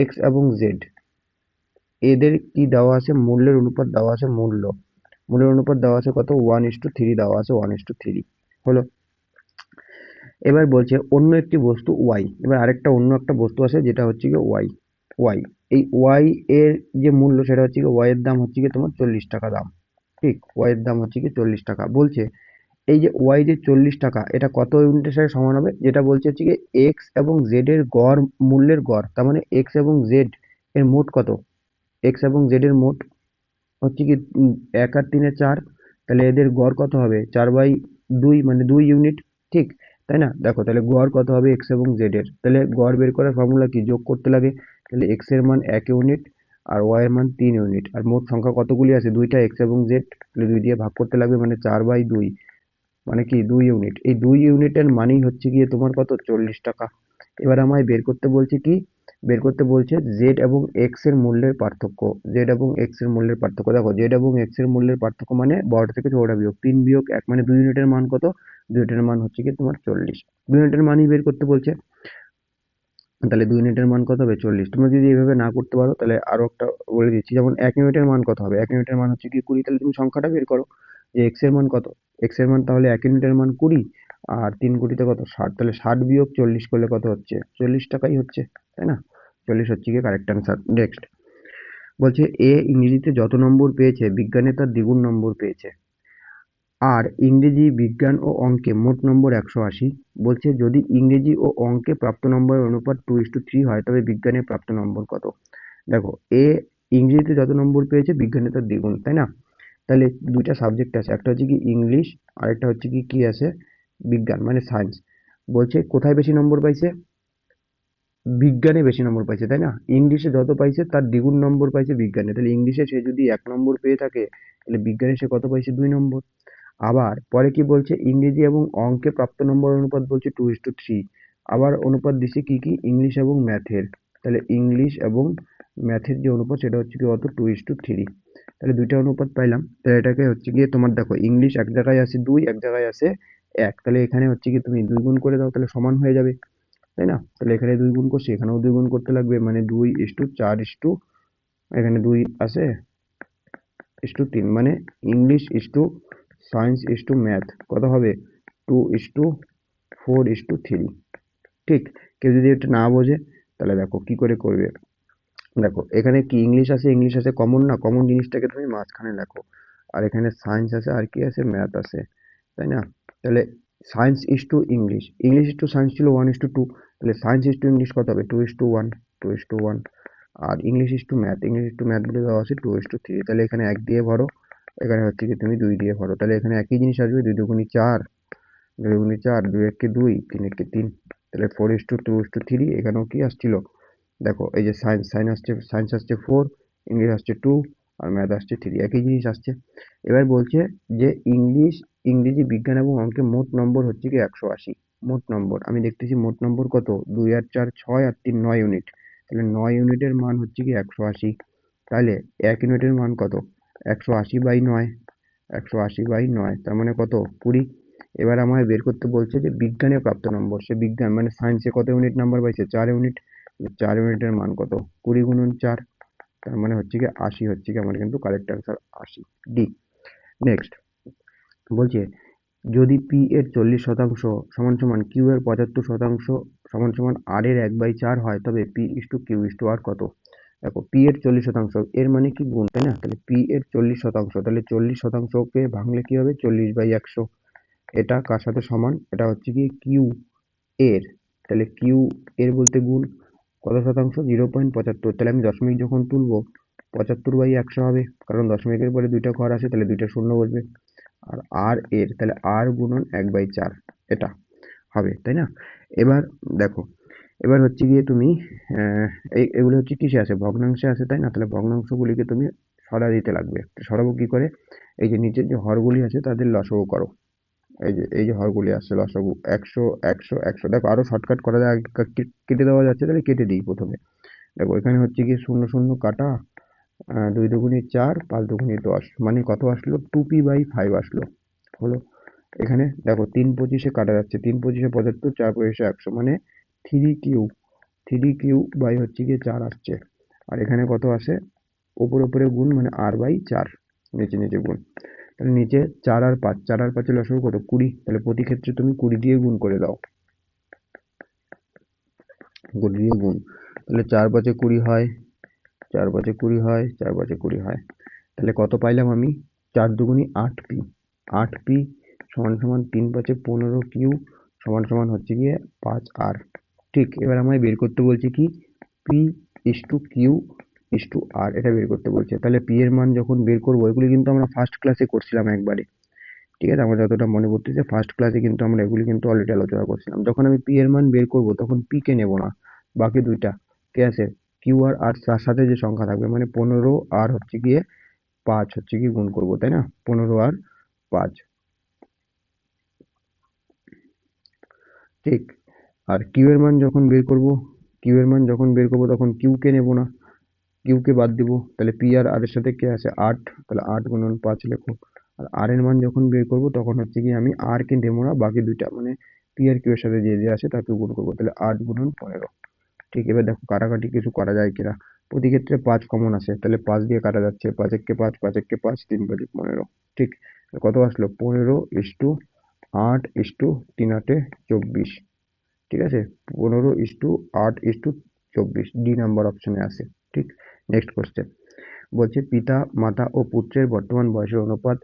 x এবং z এদের কি দেওয়া আছে? মূল্যের অনুপাত দেওয়া আছে, মূল্যের অনুপাত দেওয়া আছে কত? 1:3 দেওয়া আছে, 1:3 হলো। এবার বলছে অন্য একটি বস্তু y, এবার আরেকটা অন্য একটা বস্তু আছে যেটা হচ্ছে গিয়ে y, এই y এর যে মূল্য সেটা হচ্ছে গিয়ে y এর দাম হচ্ছে গিয়ে তোমার 40 টাকা দাম। ঠিক। y এর দাম হচ্ছে গিয়ে 40 টাকা। বলছে এই যে y যে 40 টাকা, এটা কত ইউনিটের সাথে সমান হবে? যেটা বলছে হচ্ছে গিয়ে x এবং z এর গড়, মূল্যের গড়, তার মানে x এবং z এর মোট কত? x এবং z এর মোট হচ্ছে কি 1 আর 3 এ 4, তাহলে এদের গড় কত হবে? 4/2 মানে 2 ইউনিট। ঠিক। তাই না? দেখো তাহলে গড় কত হবে x এবং z এর? তাহলে গড় বের করার ফর্মুলা কি? যোগ করতে লাগে। তাহলে x এর মান 1 ইউনিট আর y এর মান 3 ইউনিট, আর মোট সংখ্যা কতগুলি আছে? দুইটা x এবং z, তাহলে 2 দিয়ে ভাগ করতে লাগবে, মানে 4/2 মানে কি 2 ইউনিট। এই 2 ইউনিটের মানেই হচ্ছে গিয়ে তোমার কত? 40 টাকা। এবার আমায় বের করতে বলছে কি বের করতে বলছে জেড এবং এক্স এর মূল্যের পার্থক্য। জেড এবং এক্স এর মূল্যের পার্থক্য, দেখো জেড এবং এক্স এর মূল্যের পার্থক্য মানে বড়টা থেকে ছোটটা বিয়োগ, 3 - 1 মানে 2 ইউনিটের মান কত, 2 ইউনিটের মান হচ্ছে কি তোমার 40। 2 ইউনিটের মানই বের করতে বলছে, তাহলে 2 ইউনিটের মান কত হবে 40। তোমরা যদি এইভাবে না করতে পারো তাহলে আরো একটা বলে দিচ্ছি, যেমন 1 ইউনিটের মান কত হবে, 1 ইউনিটের মান হচ্ছে কি 20, তাহলে তুমি সংখ্যাটা বের করো যে এক্স এর মান কত। এক্স এর মান তাহলে 1 ইউনিটের মান 20 আর 3 কোটিতে কত 60, তাহলে 60 বিয়োগ 40 করলে কত হচ্ছে 40 টাকাই হচ্ছে, তাই না? 40 হচ্ছে কি কারেক্ট অ্যান্সার। নেক্সট বলছে এ ইংরেজিতে যত নম্বর পেয়েছে বিজ্ঞানে তার দ্বিগুণ নম্বর পেয়েছে। আর ইংরেজি, বিজ্ঞান ও অঙ্কে মোট নম্বর 180। বলছে যদি ইংরেজি ও অঙ্কে প্রাপ্ত নম্বরের অনুপাত 2:3 হয় তবে বিজ্ঞানে প্রাপ্ত নম্বর কত। দেখো এ ইংরেজিতে যত নম্বর পেয়েছে বিজ্ঞানে তার দ্বিগুণ, তাই না? তাহলে দুইটা সাবজেক্ট আছে, একটা হচ্ছে কি ইংলিশ আর একটা হচ্ছে কি কি আছে বিজ্ঞান মানে সায়েন্স। বলছে কোথায় বেশি নম্বর পাইছে, বিজ্ঞানে বেশি নম্বর পাইছে, তাই না? ইংলিশে যত পাইছে তার দ্বিগুণ নম্বর পাইছে বিজ্ঞানে, তাহলে ইংলিশে সে যদি 1 নম্বর পেয়ে থাকে তাহলে বিজ্ঞানে সে কত পাইছে 2 নম্বর। আবার পরে কি বলছে ইংরেজি এবং অঙ্কে প্রাপ্ত নম্বর অনুপাত বলছে 2:3। আবার অনুপাত দিছে কি কি ইংলিশ এবং ম্যাথের, তাহলে ইংলিশ এবং ম্যাথের যে অনুপাত সেটা হচ্ছে কি কত 2:3। তাহলে দুইটা অনুপাত পাইলাম, তাহলে এটাকে হচ্ছে গিয়ে তোমার দেখো ইংলিশ এক জায়গায় আছে 2, এক জায়গায় আছে 1, তাহলে এখানে হচ্ছে কি তুমি 2 গুণ করে দাও তাহলে সমান হয়ে যাবে, তাই না? তাহলে এখানে 2 গুণ করছি এখানেও 2 গুণ করতে লাগবে, মানে 2:4 এখানে 2 আছে 3, মানে ইংলিশ সায়েন্স ম্যাথ কত হবে 2:4:3। ঠিক, কেউ যদি এটা না বোঝে তাহলে দেখো কি করে করবে। দেখো এখানে কি ইংলিশ আছে কমন, না কমন জিনিসটাকে তুমি মাঝখানে লেখো, আর এখানে সায়েন্স আছে আর কি আছে ম্যাথ আছে, তাই না? তাহলে সায়েন্স ইংলিশ, সায়েন্স ছিল 1:2, তাহলে সায়েন্স ইংলিশ কত হবে 2:1। আর ইংলিশ ম্যাথ বলে দেওয়া আছে 2:3, তাহলে এখানে 1 দিয়ে ভরো, এখানে হচ্ছে কি তুমি 2 দিয়ে ভরো, তাহলে এখানে একই জিনিস আসবে 2 দুগুণি 4, 2 দুগুণি 4, 2 একে 2, 3 একে 3, তাহলে 4:2:3। এখানেও কি আসছিল দেখো এই যে সায়েন্স আসছে 4, ইংলিশ আসছে 2 আর ম্যাথ আসছে 3, একই জিনিস আসছে। এবার বলছে যে ইংরেজি, বিজ্ঞান এবং অঙ্কে মোট নম্বর হচ্ছে কি 180। মোট নম্বর আমি দেখতেছি মোট নম্বর কত 2 আর 4 6 আর 3 9 ইউনিট, তাহলে 9 ইউনিটের মান হচ্ছে কি 180। তাহলে 1 ইউনিটের মান কত 180/9, 180/9 তার মানে কত 20। এবার আমায় বের করতে বলছে যে বিজ্ঞানে প্রাপ্ত নম্বর, সে বিজ্ঞান মানে সায়েন্সে কত ইউনিট নাম্বার পাইছে 4 ইউনিট, 4 ইউনিটের মান কত 20 গুণন 4, তার মানে হচ্ছে কি 80 হচ্ছে কি আমার কিন্তু কারেক্ট অ্যান্সার 80 ডি। নেক্সট বলছে যদি পি এর 40% সমান সমান কিউ এর 75% সমান সমান আর এর 1/4 হয় তবে P/Q/R কত। দেখো পি এর 40% এর মানে কি গুণ, তাই না? তাহলে পি এর 40%, তাহলে 40%কে ভাঙলে কি হবে 40/100। এটা কার সাথে সমান, এটা হচ্ছে কি কিউ এর, তাহলে কিউ এর বলতে গুণ কত শতাংশ 0.75, তাহলে আমি দশমিক যখন তুলবো 75/100 হবে, কারণ দশমিকের পরে দুইটা ঘর আছে তাহলে দুইটা শূন্য বসবে। আর আর এর তাহলে আর গুণন 1/4 এটা হবে, তাই না? এবার দেখো এবার হচ্ছে গিয়ে তুমি আহ, এগুলো হচ্ছে কিসে আছে ভগ্নাংশে আছে, তাই না? তাহলে ভগ্নাংশগুলিকে তুমি সরা দিতে লাগবে, তো সরাবো কি করে, এই যে নিচের যে হরগুলি আছে তাদের লসাগু করো, এই যে হরগুলি আসছে লসাগু 100 100 100। দেখো আরো শর্টকাট করা যায়, আগে কেটে দেওয়া যাচ্ছে তাহলে কেটে দিই প্রথমে। দেখো এখানে হচ্ছে গিয়ে শূন্য শূন্য কাটা, 2 দুগুণি 4, 5 দুগুণি 10, মানে কত আসলো 2p/5 আসলো, হলো। এখানে দেখো 3 25 কাটা যাচ্ছে, 3 25 75, 4 25 100, মানে 3q বাই হচ্ছে গিয়ে 4 আসছে। আর এখানে কত আসে উপরে গুণ মানে r/4, নিচে নিচে গুণ, তাহলে নিচে 4 আর 5, 4 আর 5 এর লসাগু কত 20, তাহলে প্রতি ক্ষেত্রে তুমি 20 দিয়ে গুণ করে দাও, 20 দিয়ে গুণ, তাহলে 4 5 20 হয়, 4 5 20 হয়, 4 5 20 হয়, তাহলে কত পাইলাম আমি 4 দুগুণি 8p, 8p সমান সমান 3 5 15 কিউ সমান সমান হচ্ছে গিয়ে 5r। ঠিক, এবার আমায় বের করতে বলছে কি P/Q/R, এটা বের করতে বলছে। তাহলে পি এর মান যখন বের করবো, এগুলি কিন্তু আমরা ফার্স্ট ক্লাসে করছিলাম একবারে, ঠিক আছে? আমার যতটা মনে পড়তেছে ফার্স্ট ক্লাসে কিন্তু আমরা এগুলি কিন্তু অলরেডি আলোচনা করছিলাম। যখন আমি পি এর মান বের করব তখন পি কে নেব না, বাকি দুইটা কে আছে কিউ আর আর তার সাথে যে সংখ্যা থাকবে মানে 15 আর হচ্ছে গিয়ে 5 হচ্ছে কি গুণ করব, তাই না? 15 আর 5, ঠিক। আর কিউ এর মান যখন বের করব কিউ এর মান যখন বের করবো তখন কিউ কে নেবো না, কিউ কে বাদ দিব, তাহলে পি আর আর এর সাথে কে আছে 8, তাহলে 8 গুণন 5 লেখো। আর আর এর মান যখন বের করবো তখন হচ্ছে কি আমি আর কে নেবো না, বাকি দুইটা মানে পি আর কিউ এর সাথে যে আছে তাকে গুণ করবো, তাহলে 8 গুণন 15। ঠিক, এবার দেখো কাটাকাটি কিছু করা যায় কিনা। প্রতি ক্ষেত্রে 5 কমন আছে, তাহলে 5 দিয়ে কাটা যাচ্ছে, 5 একে 5, 5 একে 5, 3 5 15। ঠিক, কত আসলো 15:8:3 24। ঠিক আছে, 15:8:24 ডি নাম্বার অপশনে আছে। ঠিক, নেক্সট কোশ্চেন বলছে পিতা মাতা ও পুত্রের বর্তমান বয়সের অনুপাত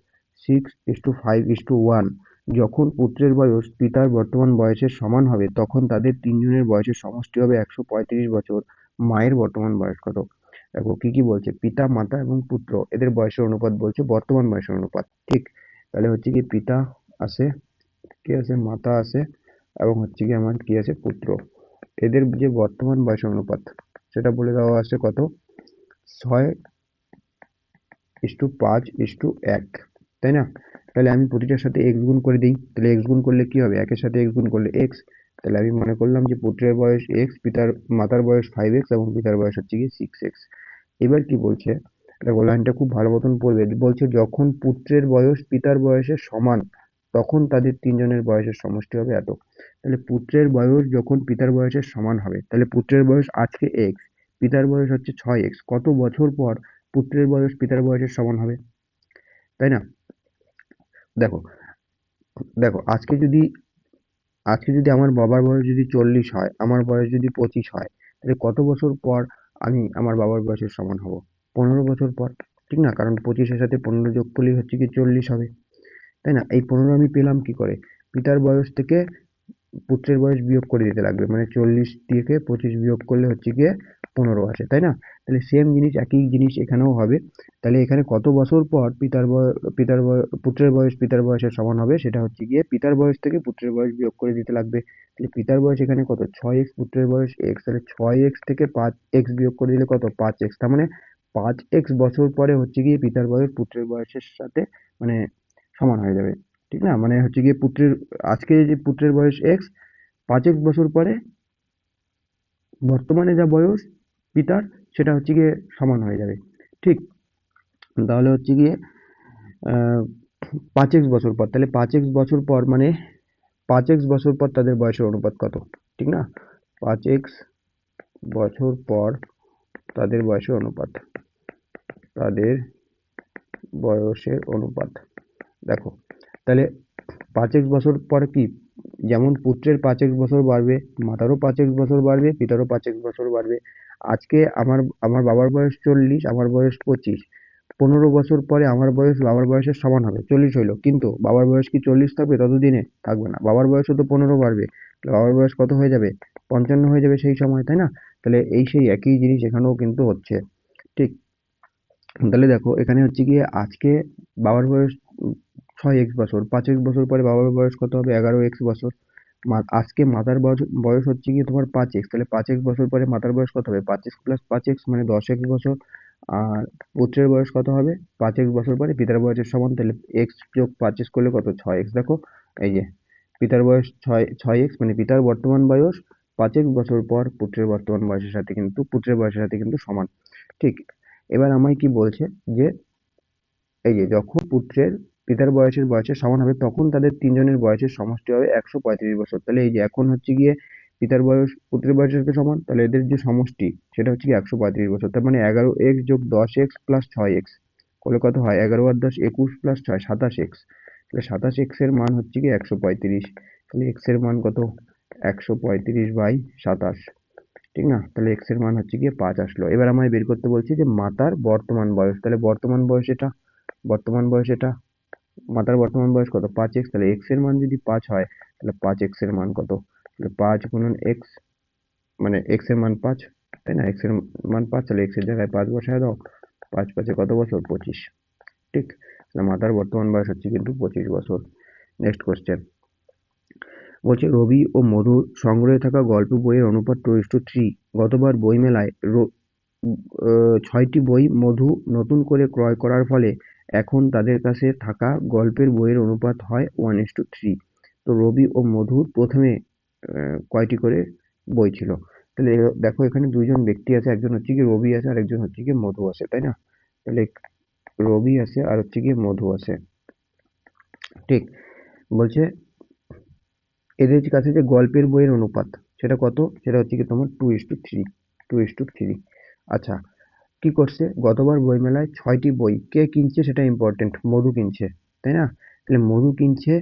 6:5:1। যখন পুত্রের বয়স পিতার বর্তমান বয়সের সমান হবে তখন তাদের তিনজনের বয়সের সমষ্টি হবে 135 বছর। মায়ের বর্তমান বয়স কত? দেখো কি কি বলছে, পিতা মাতা এবং পুত্র এদের বয়সের অনুপাত বলছে, বর্তমান বয়সের অনুপাত। ঠিক, তাহলে হচ্ছে কি পিতা আছে, কি আছে মাতা আছে, এবং হচ্ছে কি আমার কি আছে পুত্র। এদের যে বর্তমান বয়সের অনুপাত সেটা বলে দেওয়া আছে কত, 6:5:1, তাই না? তাহলে আমি প্রতিটার সাথে এক্স গুণ করে দিই, তাহলে এক্স গুণ করলে কি হবে, একের সাথে এক্স গুণ করলে এক্স। তাহলে আমি মনে করলাম যে পুত্রের বয়স এক্স, মাতার বয়স 5x এবং পিতার বয়স হচ্ছে কি 6x। এবার কি বলছে, দেখো লাইনটা খুব ভালো মতন পড়বে, বলছে যখন পুত্রের বয়স পিতার বয়সের সমান তখন তাদের তিনজনের বয়সের সমষ্টি হবে এত। তাহলে পুত্রের বয়স যখন পিতার বয়সের সমান হবে, তাহলে পুত্রের বয়স আজকে এক্স, পিতার বয়স হচ্ছে 6x, কত বছর পর পুত্রের বয়স পিতার বয়সের সমান হবে, তাই না? দেখো দেখো আজকে যদি আমার বাবার বয়স যদি 40 হয়, আমার বয়স যদি 25 হয়, তাহলে কত বছর পর আমি আমার বাবার বয়সের সমান হব? 15 বছর পর। ঠিক না, কারণ 25-এর সাথে 15 যোগ করলেই হচ্ছে কি 40 হবে, তাই না? এই 15 আমি পেলাম কি করে, পিতার বয়স থেকে পুত্রের বয়স বিয়োগ করে দিতে লাগবে, মানে 40 থেকে 25 বিয়োগ করলে হচ্ছে গিয়ে 15 আসে, তাই না? তাহলে সেম জিনিস একই জিনিস এখানেও হবে। তাহলে এখানে কত বছর পর পুত্রের বয়স পিতার বয়সের সমান হবে, সেটা হচ্ছে গিয়ে পিতার বয়স থেকে পুত্রের বয়স বিয়োগ করে দিতে লাগবে। তাহলে পিতার বয়স এখানে কত 6x, পুত্রের বয়স x, তাহলে 6x থেকে 5x বিয়োগ করে দিলে কত 5x, তার মানে 5x বছর পরে হচ্ছে গিয়ে পিতার বয়স পুত্রের বয়সের সাথে মানে সমান হয়ে যাবে। ঠিক না, মানে হচ্ছে গিয়ে আজকে যে পুত্রের বয়স এক্স, 5x বছর পরে বর্তমানে যা বয়স পিতার সেটা হচ্ছে গিয়ে সমান হয়ে যাবে। ঠিক, তাহলে হচ্ছে গিয়ে 5x বছর পর, তাহলে 5x বছর পর মানে 5x বছর পর তাদের বয়সের অনুপাত কত? ঠিক না, 5x বছর পর তাদের বয়সের অনুপাত, তাদের বয়সের অনুপাত দেখো, তাহলে 5x বছর পর কি, যেমন পুত্রের 5x বছর বাড়বে, মাতারও 5x বছর বাড়বে, পিতারও 5x বছর বাড়বে। আজকে আমার আমার বাবার বয়স 40, আমার বয়স 25, 15 বছর পরে আমার বয়স বাবার বয়সের সমান হবে, 40 হইলো, কিন্তু বাবার বয়স কি 40 থাকবে ততদিনে? থাকবে না, বাবার বয়সও তো 15 বাড়বে, তাহলে বাবার বয়স কত হয়ে যাবে, 55 হয়ে যাবে সেই সময়, তাই না? তাহলে সেই একই জিনিস এখানেও কিন্তু হচ্ছে। ঠিক, তাহলে দেখো এখানে হচ্ছে গিয়ে আজকে বাবার বয়স 6x বছর, 5x বছর পরে বাবার বয়স কত হবে 11x বছর। আজকে মাতার বয়স বয়স হচ্ছে গিয়ে তোমার 5x, তাহলে 5x বছর পরে মাতার বয়স কত হবে 5x প্লাস 5x মানে 10x বছর। আর পুত্রের বয়স কত হবে 5x বছর পরে পিতার বয়সের সমান, তাহলে x যোগ 5x করলে কত 6x। দেখো এই যে পিতার বয়স 6x মানে পিতার বর্তমান বয়স 5x বছর পর পুত্রের বয়সের সাথে কিন্তু সমান। ঠিক, এবার আমায় কি বলছে যে এই যে যখন পিতার বয়সের সমান হবে তখন তাদের তিনজনের বয়সের সমষ্টি হবে 135 বছর। তাহলে এই যে এখন হচ্ছে গিয়ে পিতার বয়স পুত্রের বয়সের সাথে সমান, তাহলে এদের যে সমষ্টি সেটা হচ্ছে কি 135 বছর, তার মানে 11x যোগ 10x প্লাস 6x করলে কত হয়, 11 আর 10 21 প্লাস 6 27x। তাহলে 27x এর মান হচ্ছে কি 135, তাহলে x এর মান কত 135/27। ঠিক না, তাহলে x এর মান হচ্ছে গিয়ে 5 আসলো। এবার আমায় বের করতে বলছি যে মাতার বর্তমান বয়স, তাহলে বর্তমান বয়স এটা মাতার বর্তমান বয়স কত 5x, তাহলে x এর মান যদি 5 হয় তাহলে 5x এর মান কত, তাহলে 5 গুণন x মানে x এর মান 5, তাই না, x এর মান 5, তাহলে x এর জায়গায় 5 বসায় দাও, 5 5 কত বছর 25। ঠিক, তাহলে মাতার বর্তমান বয়স হচ্ছে কিন্তু 25 বছর। নেক্সট কোশ্চেন বলছে রবি ও মধুর সংগ্রহে থাকা গল্প বইয়ের অনুপাত 2:3। গতবার বইমেলায় 6টি বই মধু নতুন করে ক্রয় করার ফলে এখন তাদের কাছে থাকা গল্পের বইয়ের অনুপাত হয় 1:3। তো রবি ও মধুর প্রথমে কয়টি করে বই ছিল? তাহলে দেখো এখানে দুইজন ব্যক্তি আছে, একজন হচ্ছে কি রবি আছে আর একজন হচ্ছে কি মধু আছে, তাই না? তাহলে রবি আছে আর হচ্ছে কি মধু আছে। ঠিক, বলছে এদের কাছে যে গল্পের বইয়ের অনুপাত সেটা কত, সেটা হচ্ছে কি তোমার 2:3, 2:3। আচ্ছা, কি করছে, গতবার বইমেলায় 6টি বই কে কিনছে সেটা ইম্পর্টেন্ট, মধু কিনছে, তাই না? তাহলে মধু কিনছে,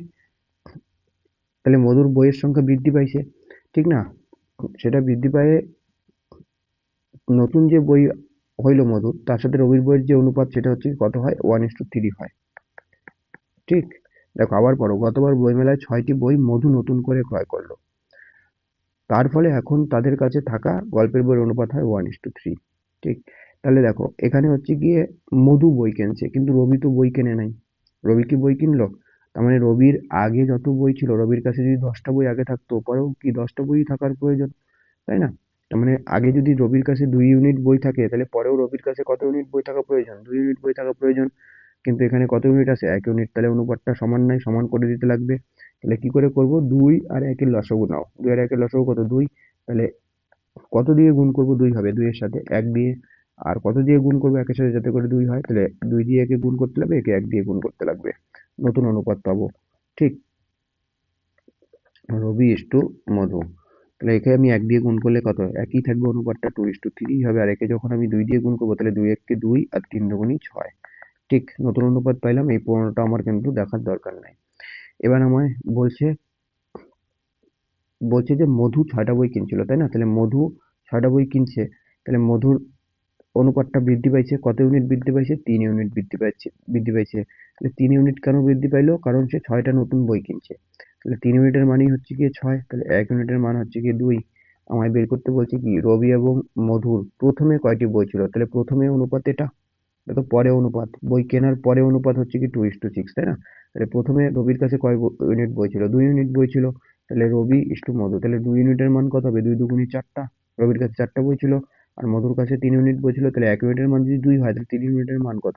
তাহলে মধুর বইয়ের সংখ্যা বৃদ্ধি পাইছে, ঠিক না? সেটা বৃদ্ধি পায়ে নতুন যে বই হইলো মধুর, তার সাথে রবির বইয়ের যে অনুপাত সেটা হচ্ছে কি কত হয়, 1:3 হয়। ঠিক, দেখো আবার পড়ো, গতবার বইমেলায় 6টি বই মধু নতুন করে ক্রয় করলো, তার ফলে এখন তাদের কাছে থাকা গল্পের বইয়ের অনুপাত হয় 1:3। ঠিক, তাহলে দেখো এখানে হচ্ছে গিয়ে মধু বই কিনছে কিন্তু রবি তো বই কেনে নাই। রবি কি বই কিনলো? তার মানে রবির আগে যত বই ছিল, রবির কাছে যদি 10টা বই আগে থাকতো, পরেও কি 10টা বই থাকার প্রয়োজন, তাই না? তার মানে আগে যদি রবির কাছে 2 ইউনিট বই থাকে, তাহলে পরেও রবির কাছে কত ইউনিট বই থাকা প্রয়োজন, 2 ইউনিট বই থাকা প্রয়োজন। কিন্তু এখানে কত ইউনিট আছে, 1 ইউনিট, তাহলে অনুপাতটা সমান নাই, সমান করে দিতে লাগবে। তাহলে কি করে করব, 2 আর 1-এর লসাগু নাও, 2 আর 1-এর লসাগু কত, 2। তাহলে কত দিয়ে গুণ করব, 2 হবে, 2 এর সাথে 1 দিয়ে। আর কত দিয়ে গুণ করবো 1-এর সাথে, যাতে করে 2 হয়, তাহলে 2 দিয়ে একে গুণ করতে লাগবে, একে 1 দিয়ে গুণ করতে লাগবে, নতুন অনুপাত পাবো। ঠিক, রবি ইস টু মধু। তাহলে একে আমি 1 দিয়ে গুণ করলে কত, একই থাকবে, অনুপাতটা 2:3 হবে। আর একে যখন আমি 2 দিয়ে গুণ করবো, তাহলে 2 1 কে 2 আর 3 দুগুণী 6। ঠিক, নতুন অনুপাত পাইলাম, এই পুরোনোটা আমার কিন্তু দেখার দরকার নাই। এবার আমায় বলছে, যে মধু 6টা বই কিনছিল, তাই না? তাহলে মধু 6টা বই কিনছে, তাহলে মধুর অনুপাতটা বৃদ্ধি পাইছে, কত ইউনিট বৃদ্ধি পাইছে, 3 ইউনিট বৃদ্ধি পাইছে। তাহলে 3 ইউনিট কেন বৃদ্ধি পাইলো, কারণ সে 6টা নতুন বই কিনছে। তাহলে 3 ইউনিটের মানই হচ্ছে গিয়ে 6, তাহলে 1 ইউনিটের মান হচ্ছে গিয়ে 2। আমায় বের করতে বলছে কি, রবি এবং মধুর প্রথমে কয়টি বই ছিল, তাহলে প্রথমে অনুপাত এটা, এটা তো পরে অনুপাত, বই কেনার পরে অনুপাত হচ্ছে কি 2:6, তাই না? তাহলে প্রথমে রবির কাছে কয় ইউনিট বই ছিল, 2 ইউনিট বই ছিল। তাহলে রবি ইস টু মধু, তাহলে 2 ইউনিটের মান কত হবে, 2 দুগুণী 4টা। রবির কাছে 4টা বই ছিল আর মধুর কাছে 3 ইউনিট বই ছিল, তাহলে 1 ইউনিটের মান যদি 2 হয়, তাহলে 3 ইউনিটের মান কত,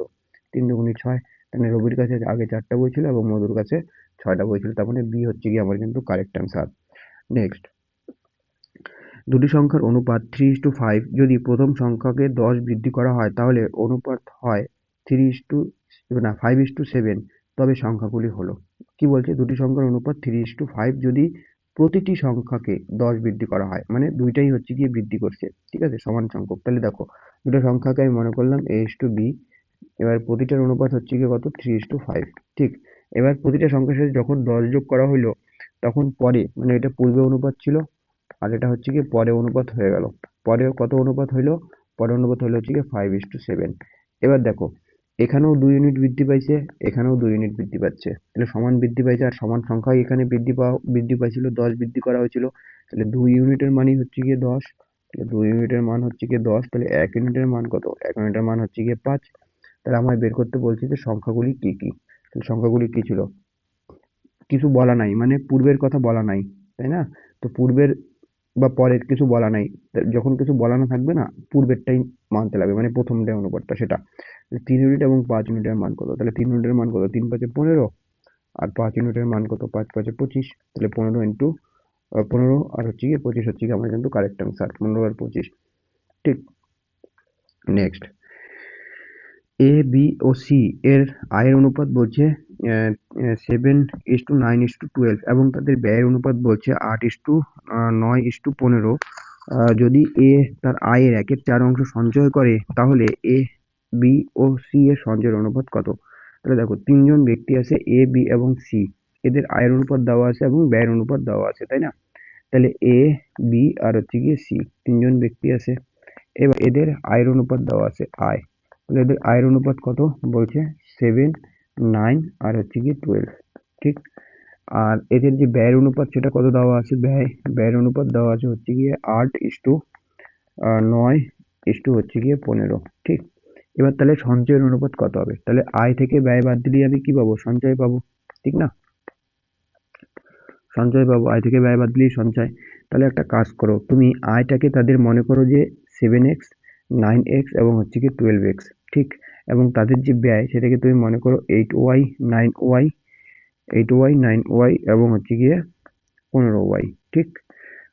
3 দুগুণী 6। তাহলে রবির কাছে আগে 4টা বই ছিল এবং মধুর কাছে 6টা বই ছিল, তার মানে বি হচ্ছে কি আমার কিন্তু কারেক্ট অ্যান্সার। নেক্সট, দুটি সংখ্যার অনুপাত 3:5, যদি প্রথম সংখ্যাকে 10 বৃদ্ধি করা হয় তাহলে অনুপাত হয় 5:7, তবে সংখ্যাগুলি হলো। কি বলছে, দুটি সংখ্যার অনুপাত 3:5 যদি প্রতিটি সংখ্যাকে 10 বৃদ্ধি করা হয়, মানে দুইটাই হচ্ছে গিয়ে বৃদ্ধি করছে, ঠিক আছে, সমান সংখ্যক। তাহলে দেখো দুটো সংখ্যাকে আমি মনে করলাম a:b, এবার প্রতিটার অনুপাত হচ্ছে গিয়ে কত, 3:5। ঠিক, এবার প্রতিটা সংখ্যার সাথে যখন 10 যোগ করা হইলো, তখন পরে, মানে এটা পূর্বে অনুপাত ছিল আর এটা হচ্ছে গিয়ে পরে অনুপাত হয়ে গেল। পরে কত অনুপাত হইলো, পরে অনুপাত হইলো হচ্ছে গিয়ে 5:7। এবার দেখো এখানেও 2 ইউনিট বৃদ্ধি পাইছে, এখানেও 2 ইউনিট বৃদ্ধি পাচ্ছে, তাহলে সমান বৃদ্ধি পাইছে আর সমান সংখ্যাই এখানে বৃদ্ধি পাইছিল, 10 বৃদ্ধি করা হয়েছিল। তাহলে 2 ইউনিটের মানই হচ্ছে গিয়ে 10, তাহলে 2 ইউনিটের মান হচ্ছে গিয়ে 10, তাহলে 1 ইউনিটের মান কত, 1 ইউনিটের মান হচ্ছে গিয়ে 5। তাহলে আমায় বের করতে বলছে যে সংখ্যাগুলি কি কি। তাহলে সংখ্যাগুলি কি ছিল, কিছু বলা নাই, মানে পূর্বের কথা বলা নাই, তাই না? তো পূর্বের বা পরের কিছু বলা নাই, যখন কিছু বলা না থাকবে না, পূর্বেরটাই মানতে লাগবে, মানে প্রথমটাই অনুপাতটা সেটা। 3 ইউনিট এবং 5 ইউনিটের মান কত, তাহলে 3 ইউনিটের মান কত, 3×5=15, আর 5 ইউনিটের মান কত, 5×5=25। তাহলে 15 আর হচ্ছে গিয়ে 25 হচ্ছে গিয়ে আমার কিন্তু কারেক্ট অ্যান্সার, 15 আর 25। ঠিক, next, A B O C এর আয়ের অনুপাত বলছে 7:9:12 এবং তাদের ব্যয়ের অনুপাত বলছে 8:9:15। যদি এ তার আয়ের 1/4 সঞ্চয় করে তাহলে এ বি ও সি এর সঞ্চয়ের অনুপাত কত। তাহলে দেখো তিনজন ব্যক্তি আছে, এ বি এবং সি, এদের আয়ের অনুপাত দেওয়া আছে এবং ব্যয়ের অনুপাত দেওয়া আছে, তাই না? তাহলে এ বি আর হচ্ছে গিয়ে সি, তিনজন ব্যক্তি আছে, এবার এদের আয়ের অনুপাত দেওয়া আছে আয়। তাহলে এদের আয়ের অনুপাত কত, বলছে 7, 9 আর হচ্ছে গিয়ে 12। ঠিক, আর এদের যে ব্যয়ের অনুপাত সেটা কত দেওয়া আছে, ব্যয়ের অনুপাত দেওয়া আছে হচ্ছে গিয়ে 8:9 হচ্ছে গিয়ে 15। ঠিক, এবার তাহলে সঞ্চয়ের অনুপাত কত হবে, তাহলে আয় থেকে ব্যয় বাদ দিলে আমি কি পাবো, সঞ্চয় পাবো, ঠিক না? সঞ্চয় পাবো, আয় থেকে ব্যয় বাদ দিলেই সঞ্চয়। তাহলে একটা কাজ করো, তুমি আয়টাকে তাদের মনে করো যে 7x, 9x এবং হচ্ছে কি 12x। ঠিক, এবং তাদের যে ব্যয় সেটাকে তুমি মনে করো 8y, 9y, 8y, 9y এবং হচ্ছে গিয়ে 15y। ঠিক,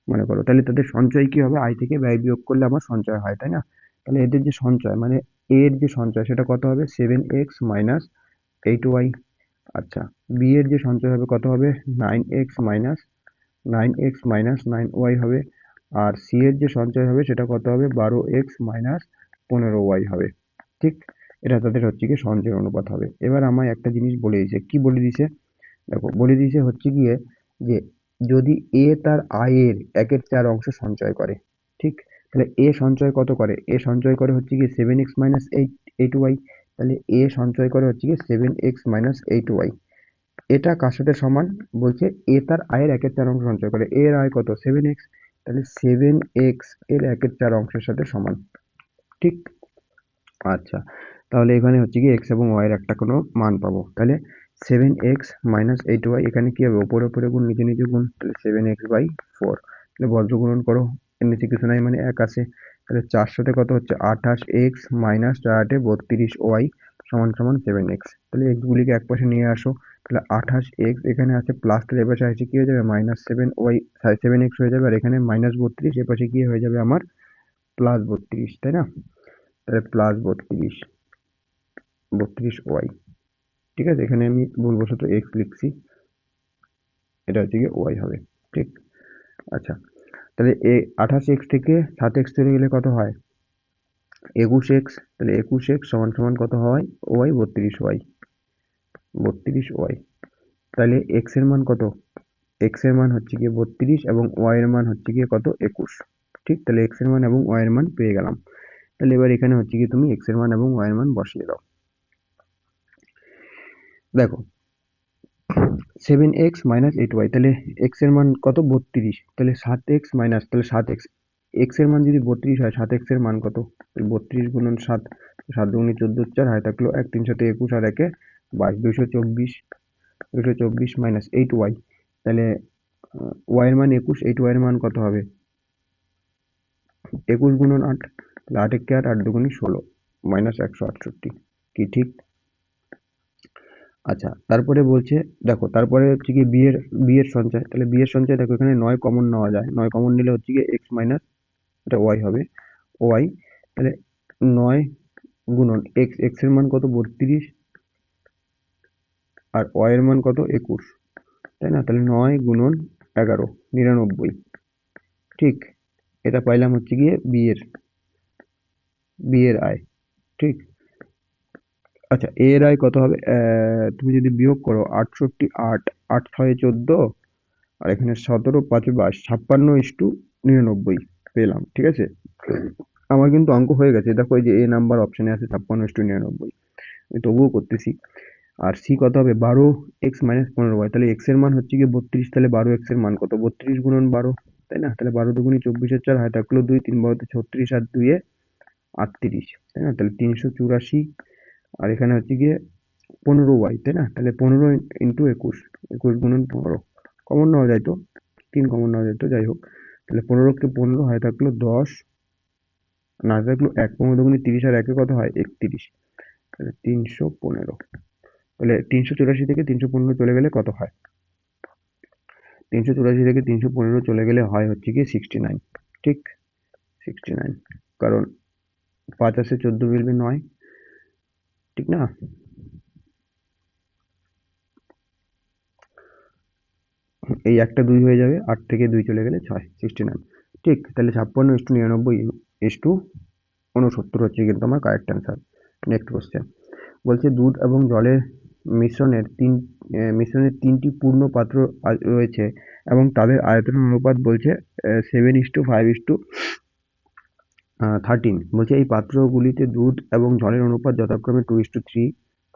মনে করো, তাহলে তাদের সঞ্চয় কি হবে? আয় থেকে ব্যয় বিয়োগ করলে আমার সঞ্চয় হয়, তাই না? তাহলে এদের যে সঞ্চয় মানে এর যে সঞ্চয় সেটা কত হবে? 7x minus 8y। আচ্ছা, বি এর যে সঞ্চয় হবে কত হবে? 9x মাইনাস 9y হবে। আর সি এর যে সঞ্চয় হবে সেটা কত হবে? 12x মাইনাস 15y হবে। ঠিক, এটা তাদের হচ্ছে কি সঞ্চয় অনুপাত হবে। এবার আমায় একটা জিনিস বলে দিয়েছে, কি বলে দিয়েছে দেখো, বলে দিয়েছে হচ্ছে গিয়ে যে যদি এ তার আয়ের 1/4 অংশ সঞ্চয় করে, ঠিক, তাহলে এ সঞ্চয় কত করে? এ সঞ্চয় করে হচ্ছে গিয়ে 7x মাইনাস 8y। তাহলে এ সঞ্চয় করে হচ্ছে গিয়ে 7x মাইনাস 8y। এটা কার সাথে সমান? বলছে এ তার আয়ের 1/4 অংশ সঞ্চয় করে, এর আয় কত? 7x। তাহলে 7x এর 1/4 অংশের সাথে সমান। ঠিক, আচ্ছা, তাহলে এখানে হচ্ছে কি এক্স এবং ওয়াই এর একটা কোনো মান পাবো। তাহলে 7x মাইনাস 8y, এখানে কি হবে? ওপরে ওপরে গুণ, নিচে নিচে গুণ, তাহলে 7x/4। তাহলে বজ্র গুণন করো, এর নিচে কিছু নাই মানে 1 আছে। তাহলে 4 সাথে কত হচ্ছে? 28x মাইনাস 4 32y সমান সমান 7x। তাহলে এক্স গুলিকে এক পাশে নিয়ে আসো। তাহলে 28x এখানে আছে প্লাস, তাহলে এ পাশে আছে কি হয়ে যাবে? -7y, 7x হয়ে যাবে। আর এখানে -32, এ পাশে কি হয়ে যাবে আমার? +32, তাই না? তাহলে +32y। ঠিক আছে, এখানে আমি ভুলবশত এক্স লিখছি, এটা হচ্ছে গিয়ে ওয়াই হবে। ঠিক, আচ্ছা, তাহলে 28x থেকে 7x চলে গেলে কত হয়? 21x। তাহলে 21x সমান সমান কত হয়? Y 32y। 32y। তাহলে x এর মান কত? x এর মান হচ্ছে গিয়ে 32 এবং y এর মান হচ্ছে গিয়ে কত? 21। ঠিক, তাহলে x এর মান এবং y এর মান পেয়ে গেলাম। তাহলে এবার এখানে হচ্ছে গিয়ে তুমি x এর মান এবং y এর মান বসিয়ে দাও। দেখো, 7x-8y, তাহলে x এর মান কত? 32। তাহলে 7x মাইনাস, তাহলে 7x, x এর মান যদি 32 হয়, 7x এর মান কত? 32 গুণন 7, 7 দুগুণে 14, 4 হাতে থাকলো 1, 3 সাথে 21 আর 1 22, 224। 224 মাইনাস 8y, তাহলে y এর মান 21, 8y এর মান কত হবে? 21 গুণন 8, তাহলে 8 একে 8, 8 দুগুণে 16 মাইনাস 168। কি ঠিক? আচ্ছা, তারপরে বলছে, দেখো তারপরে হচ্ছে কি বি এর সঞ্চয়। তাহলে বি এর সঞ্চয় দেখো, এখানে 9 কমন নেওয়া যায়, 9 কমন নিলে হচ্ছে কি এক্স মাইনাস, এটা ওয়াই হবে, ওয়াই। তাহলে 9 গুণন এক্স, এক্স এর মান কত? 32, আর ওয়াই এর মান কত? 21, তাই না? তাহলে 9 গুণন 11, 99। ঠিক, এটা পাইলাম হচ্ছে গিয়ে বি এর আয়। ঠিক, আচ্ছা, এ এর আয় কত হবে? তুমি যদি বিয়োগ করো 68, 8, 8 6 14, আর এখানে 17 5 22, 56:99 পেলাম। ঠিক আছে, আমার কিন্তু অঙ্ক হয়ে গেছে। দেখো এই যে এ নাম্বার অপশনে আছে 56:99, আমি তবুও করতেছি। আর সি কত হবে? 12x-15y। তাহলে এক্স এর মান হচ্ছে গিয়ে 32, তাহলে 12x এর মান কত? 32 গুণন 12, তাই না? তাহলে 12 দুগুণে 24 আর 4 হাতে থাকলো 2, 3 12 36 আর 2 38, তাই না? তাহলে 384। আর এখানে হচ্ছে গিয়ে 15y, তাই না? তাহলে 15 ইন্টু 21, 21 গুণন 15, কমন নেওয়া যায় তো, 3 কমন নেওয়া যায় তো, যাই হোক। তাহলে 15কে 15 হাতে থাকলো 10, না হাতে থাকলো 1, 15 দুগুণে 30 আর 1 কত হয়? 31। তাহলে 315। তাহলে 384 থেকে 315 চলে গেলে কত হয়? 384 থেকে 315 চলে গেলে হয় হচ্ছে গিয়ে 69। ঠিক, 69, কারণ 5 আছে 14 মিলবে 9, ঠিক না? এই একটা 2 হয়ে যাবে, 8 থেকে 2 চলে গেলে 6, 69। ঠিক, তাহলে 56:99:69 হচ্ছে কিন্তু আমার কারেক্ট অ্যান্সার। নেক্সট কোশ্চেন বলছে দুধ এবং জলের মিশ্রণের 3টি পূর্ণ পাত্র রয়েছে এবং তাদের আয়তনের অনুপাত বলছে 7:5:13। বলছে এই পাত্রগুলিতে দুধ এবং জলের অনুপাত যথাক্রমে 2:3,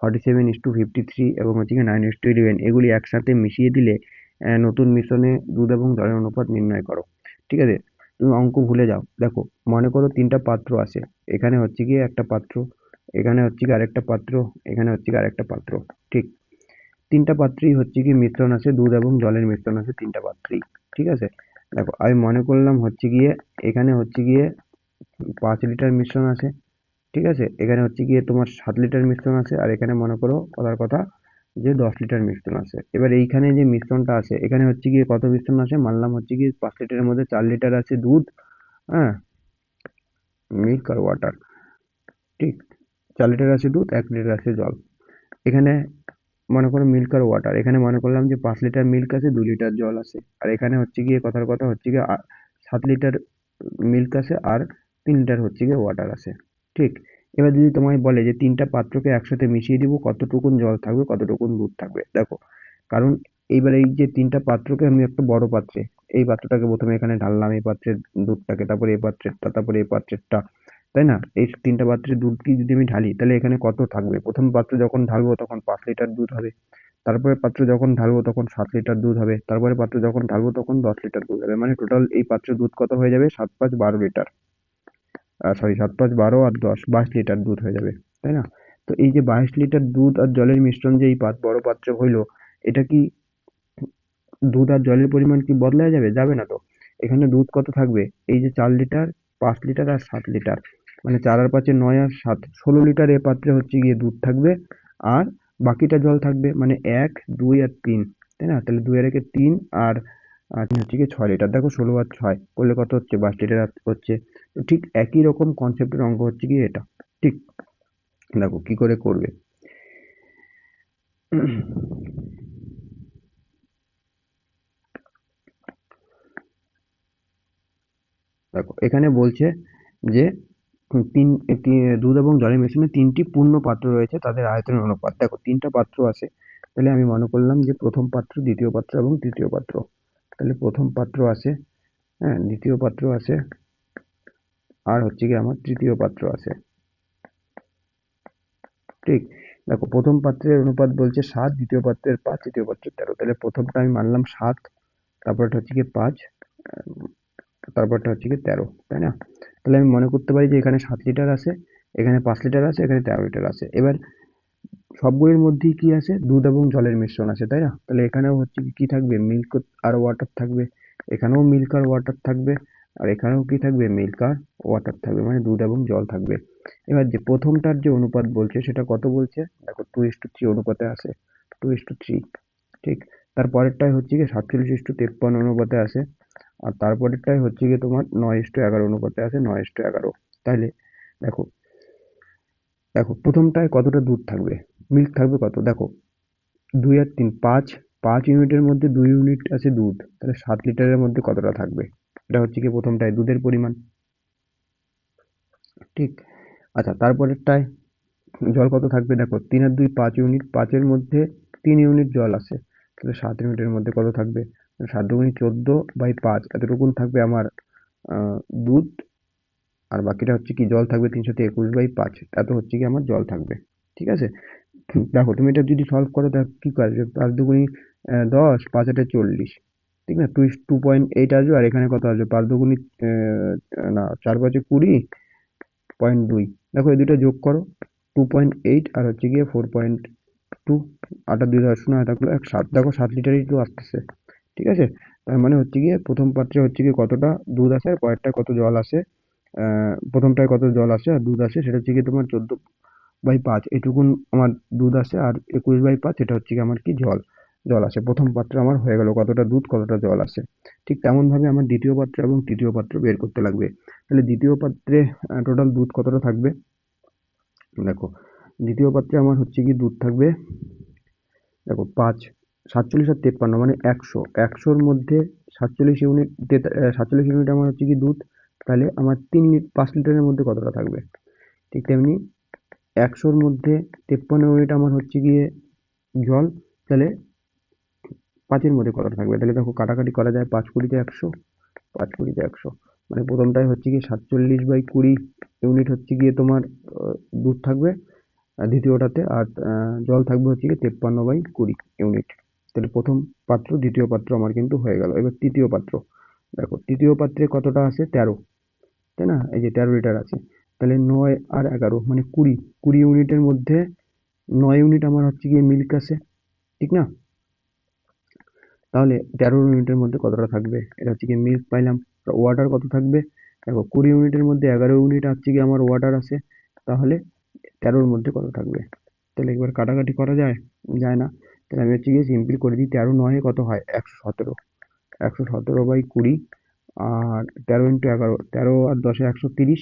47:53 এবং হচ্ছে কি 9:11। এগুলি একসাথে মিশিয়ে দিলে নতুন মিশ্রণে দুধ এবং জলের অনুপাত নির্ণয় করো। ঠিক আছে, তুমি অঙ্ক ভুলে যাও। দেখো, মনে করো 3টা পাত্র আছে, এখানে হচ্ছে গিয়ে একটা পাত্র, এখানে হচ্ছে কি আরেকটা পাত্র, এখানে হচ্ছে কি আরেকটা পাত্র। ঠিক, 3টা পাত্রেই হচ্ছে কি মিশ্রণ আছে, দুধ এবং জলের মিশ্রণ আছে 3টা পাত্রেই। ঠিক আছে, দেখো আমি মনে করলাম হচ্ছে গিয়ে এখানে হচ্ছে গিয়ে 5 লিটার মিশ্রণ আছে। ঠিক আছে, এখানে হচ্ছে গিয়ে তোমার 7 লিটার মিশ্রণ আছে, আর এখানে মনে করো কথার কথা যে 10 লিটার মিশ্রণ আছে। এবার এইখানে যে মিশ্রণটা আছে, এখানে হচ্ছে গিয়ে কত মিশ্রণ আছে, মানলাম হচ্ছে গিয়ে 5 লিটারের মধ্যে 4 লিটার আছে দুধ, হ্যাঁ, মিল্ক আর ওয়াটার, ঠিক। 4 লিটার আছে দুধ, 1 লিটার আছে জল। এখানে মনে করো মিল্ক আর ওয়াটার, এখানে মনে করলাম যে 5 লিটার মিল্ক আছে, 2 লিটার জল আছে। আর এখানে হচ্ছে গিয়ে কথার কথা হচ্ছে গিয়ে 7 লিটার মিল্ক আছে আর 3 লিটার হচ্ছে গিয়ে ওয়াটার আছে, ঠিক। এবার যদি তোমায় বলে যে তিনটা পাত্রকে একসাথে মিশিয়ে দিব, কতটুকুন জল থাকবে, কতটুকুন দুধ থাকবে, দেখো। কারণ এইবার এই যে তিনটা পাত্রকে আমি একটা বড় পাত্রে, এই পাত্রটাকে প্রথমে এখানে ঢাললাম, এই পাত্রের দুধটাকে, তারপরে এই পাত্রেরটা, তারপরে এই পাত্রেরটা, তাই না? এই তিনটা পাত্রে দুধ কি যদি আমি ঢালি, তাহলে এখানে কত থাকবে? প্রথম পাত্র যখন ঢালবো তখন 5 লিটার দুধ হবে, তারপরের পাত্র যখন ঢালবো তখন 7 লিটার দুধ হবে, তারপরের পাত্র যখন ঢালবো তখন 10 লিটার দুধ হবে। মানে টোটাল এই পাত্রের দুধ কত হয়ে যাবে? 7 5 12 লিটার, সরি 7 5 12 আর 10 22 লিটার দুধ হয়ে যাবে, তাই না? তো এই যে 22 লিটার দুধ আর জলের মিশ্রণ যে এই বড় পাত্রে হইলো, এটা কি দুধ আর জলের পরিমাণ কি বদলায় যাবে? যাবে না তো। এখানে দুধ কত থাকবে? এই যে 4 লিটার, 5 লিটার আর 7 লিটার, মানে 4 আর 5 9 আর 7, 16 লিটার এ পাত্রে হচ্ছে গিয়ে দুধ থাকবে, আর বাকিটা জল থাকবে, মানে 1 2 আর 3, তাই না? তাহলে 2 আর 1 3, আর 3 হচ্ছে গিয়ে 6 লিটার। দেখো 16 আর 6 করলে কত হচ্ছে? 22 লিটার হচ্ছে। তো ঠিক একই রকম কনসেপ্টের অঙ্ক হচ্ছে গিয়ে এটা, ঠিক। দেখো কি করে করবে। দেখো এখানে বলছে যে দুধ এবং জলের মিশ্রণে 3টি পূর্ণ পাত্র রয়েছে, তাদের আয়তনের অনুপাত। দেখো 3টা পাত্র আছে, তাহলে আমি মনে করলাম যে প্রথম পাত্র, দ্বিতীয় পাত্র এবং তৃতীয় পাত্র। তাহলে প্রথম পাত্র আছে, হ্যাঁ, দ্বিতীয় পাত্র আছে, আর হচ্ছে গিয়ে আমার তৃতীয় পাত্র আছে, ঠিক। দেখো প্রথম পাত্রের অনুপাত বলছে 7, দ্বিতীয় পাত্রের 5, তৃতীয় পাত্রের 13। তাহলে প্রথমটা আমি মানলাম 7, তারপরটা হচ্ছে গিয়ে 5, তারপরটা হচ্ছে গিয়ে 13, তাই না? তাহলে আমি মনে করতে পারি যে এখানে 7 লিটার আছে, এখানে 5 লিটার আছে, এখানে 13 লিটার আছে। এবার সবগুলির মধ্যেই কি আছে? দুধ এবং জলের মিশ্রণ আছে, তাই না? তাহলে এখানেও হচ্ছে কি থাকবে? মিল্ক আর ওয়াটার থাকবে, এখানেও মিল্ক আর ওয়াটার থাকবে, আর এখানেও কি থাকবে? মিল্ক আর ওয়াটার থাকবে, মানে দুধ এবং জল থাকবে। এবার যে প্রথমটার যে অনুপাত বলছে সেটা কত বলছে? দেখো 2:3 অনুপাতে আছে, 2:3, ঠিক। তারপরেরটাই হচ্ছে গিয়ে 47:53 অনুপাতে আছে, আর তারপরেরটাই হচ্ছে গিয়ে তোমার 9:11 অনুপাতে আছে, 9:11। তাহলে দেখো, দেখো প্রথমটায় কতটা দুধ থাকবে, মিল্ক থাকবে কত? দেখো 2 আর 3 5, 5 ইউনিটের মধ্যে 2 ইউনিট আছে দুধ, তাহলে 7 লিটারের মধ্যে কতটা থাকবে? এটা হচ্ছে কি প্রথমটায় দুধের পরিমাণ, ঠিক। আচ্ছা তারপরেরটায় জল কত থাকবে? দেখো 3 আর 2 5 ইউনিট, 5 এর মধ্যে 3 ইউনিট জল আছে, তাহলে 7 ইউনিটের মধ্যে কত থাকবে? 7 দুগুণে 14/5, এতটুকুন থাকবে আমার দুধ, আর বাকিটা হচ্ছে কি জল থাকবে 321/5, এত হচ্ছে কি আমার জল থাকবে, ঠিক আছে। দেখো তুমি এটা যদি সলভ করো, দেখো কি আসবে, 5 দুগুণি 10, 5 8 40, ঠিক না? 2.8 আসবে, আর এখানে কত আসবে? 5 দুগুণি না 4 5 20.2। দেখো এই দুটো যোগ করো, 2.8 আর হচ্ছে গিয়ে 4.2, 8 আর 2 10 শূন্য, থাকলো 7। দেখো 7 লিটারই তো আসতেছে, ঠিক আছে। তার মানে হচ্ছে গিয়ে প্রথম পাত্রে হচ্ছে গিয়ে কতটা দুধ আছে আর পরেরটায় কত জল আছে, প্রথমটায় কত জল আছে আর দুধ আছে, সেটা হচ্ছে গিয়ে তোমার 14/5 এটুকুন আমার দুধ আছে, আর 21/5 এটা হচ্ছে গিয়ে আমার কি জল, জল আছে। প্রথম পাত্র আমার হয়ে গেল, কতটা দুধ কতটা জল আছে। ঠিক তেমন ভাবে আমার দ্বিতীয় পাত্র এবং তৃতীয় পাত্র বের করতে লাগবে। তাহলে দ্বিতীয় পাত্রে টোটাল দুধ কতটা থাকবে? দেখো দ্বিতীয় পাত্রে আমার হচ্ছে কি দুধ থাকবে, দেখো 5, 47 আর 53 মানে 100, 100-র মধ্যে 47 ইউনিট, 47 ইউনিট আমার হচ্ছে কি দুধ, তাহলে আমার 5 লিটারের মধ্যে কতটা থাকবে? ঠিক তেমনি 100-র মধ্যে 53 ইউনিট আমার হচ্ছে গিয়ে জল, তাহলে 5-এর মধ্যে কতটা থাকবে? তাহলে দেখো কাটাকাটি করা যায়, 5 কুড়িতে 100, 5 কুড়িতে 100, মানে প্রথমটায় হচ্ছে গিয়ে 47/20 ইউনিট হচ্ছে গিয়ে তোমার দুধ থাকবে, আর দ্বিতীয়টাতে, আর জল থাকবে হচ্ছে গিয়ে 53/20 ইউনিট। তাহলে প্রথম পাত্র দ্বিতীয় পাত্র আমার কিন্তু হয়ে গেল। এবার তৃতীয় পাত্র, দেখো তৃতীয় পাত্রে কতটা আছে? 13, তাই না? এই যে 13 লিটার আছে, তাহলে 9 আর 11 মানে 20, 20 ইউনিটের মধ্যে 9 ইউনিট আমার হচ্ছে গিয়ে মিল্ক আছে, ঠিক না? তাহলে 13 ইউনিটের মধ্যে কতটা থাকবে? এটা হচ্ছে গিয়ে মিল্ক পাইলাম। ওয়াটার কত থাকবে? দেখো 20 ইউনিটের মধ্যে 11 ইউনিট হচ্ছে গিয়ে আমার ওয়াটার আছে, তাহলে 13-র মধ্যে কত থাকবে? তাহলে একবার কাটাকাটি করা যায়? যায় না। তাহলে আমি হচ্ছে গিয়ে সিম্পল করে দিই, 13 9 কত হয় 117, 117/20 আর 13 × 11, 13 আর 10 130,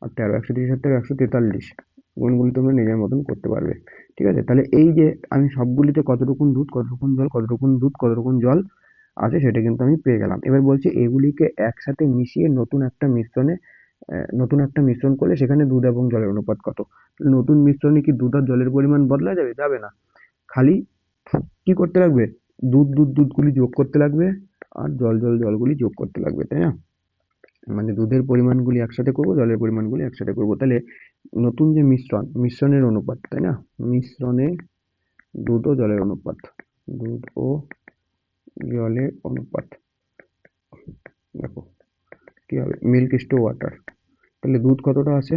আর 13 130 আর 13 143। গুণগুলি তোমরা নিজের মতন করতে পারবে। ঠিক আছে, তাহলে এই যে আমি সবগুলিতে কতটুকুন দুধ কতটুকুন জল কতটুকুন দুধ কতটুকুন জল আছে সেটা কিন্তু আমি পেয়ে গেলাম। এবার বলছে এগুলিকে একসাথে মিশিয়ে নতুন একটা মিশ্রণ করলে সেখানে দুধ এবং জলের অনুপাত কত। নতুন মিশ্রণে কি দুধ আর জলের পরিমাণ বদলা যাবে? যাবে না। খালি কি করতে লাগবে, দুধগুলি যোগ করতে লাগবে আর জলগুলি যোগ করতে লাগবে, তাই না? মানে দুধের পরিমাণগুলি একসাথে করব, জলের পরিমাণগুলি একসাথে করব। তাহলে নতুন যে মিশ্রণের অনুপাত, তাই না? মিশ্রণে দুধ ও জলের অনুপাত, দুধ ও জলের অনুপাত, দেখো কি হবে, মিল্ক ইস টু ওয়াটার। তাহলে দুধ কতটা আছে?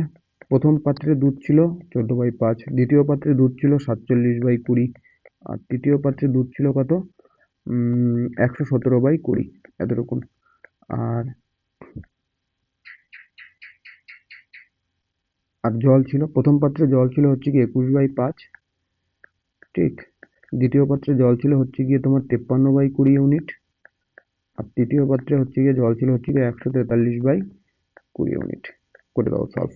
প্রথম পাত্রে দুধ ছিল 14/5, দ্বিতীয় পাত্রে দুধ ছিল 47/20, আর তৃতীয় পাত্রে দুধ ছিল কত, 117/20, এতটুকুন। আর আর জল ছিল, প্রথম পাত্রে জল ছিল হচ্ছে কি 21/5, ঠিক। দ্বিতীয় পাত্রে জল ছিল হচ্ছে গিয়ে তোমার 53/20 ইউনিট, আর তৃতীয় পাত্রে হচ্ছে গিয়ে জল ছিল হচ্ছে গিয়ে 143/20 ইউনিট। করে দাও সলভ।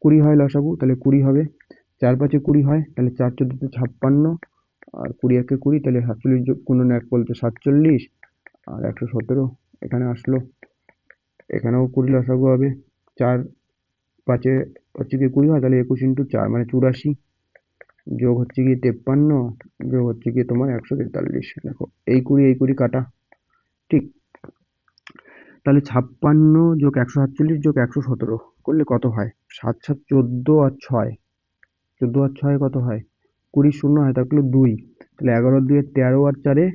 20 হয় লসাগু, তাহলে 20 হবে। 4 5 20 হয়, তাহলে 4 14 56, আর 20 1 20, তাহলে 47 গুণন 1 বলতে 47, আর 117 এখানে আসলো। এখানেও 20 লসাগু হবে। 4 5 হচ্ছে গিয়ে 20 হয়, তাহলে 21 × 4 মানে 84, যোগ হচ্ছে গিয়ে 53, যোগ হচ্ছে গিয়ে তোমার 143। দেখো এই 20 কাটা, ঠিক। তাহলে 56 যোগ 147 যোগ 117 করলে কত হয়? 7 7 14 আর 6, 14 আর 6 কত হয়? 20 শূন্য হয় থাকলো 2, তাহলে 11 2 13 আর 4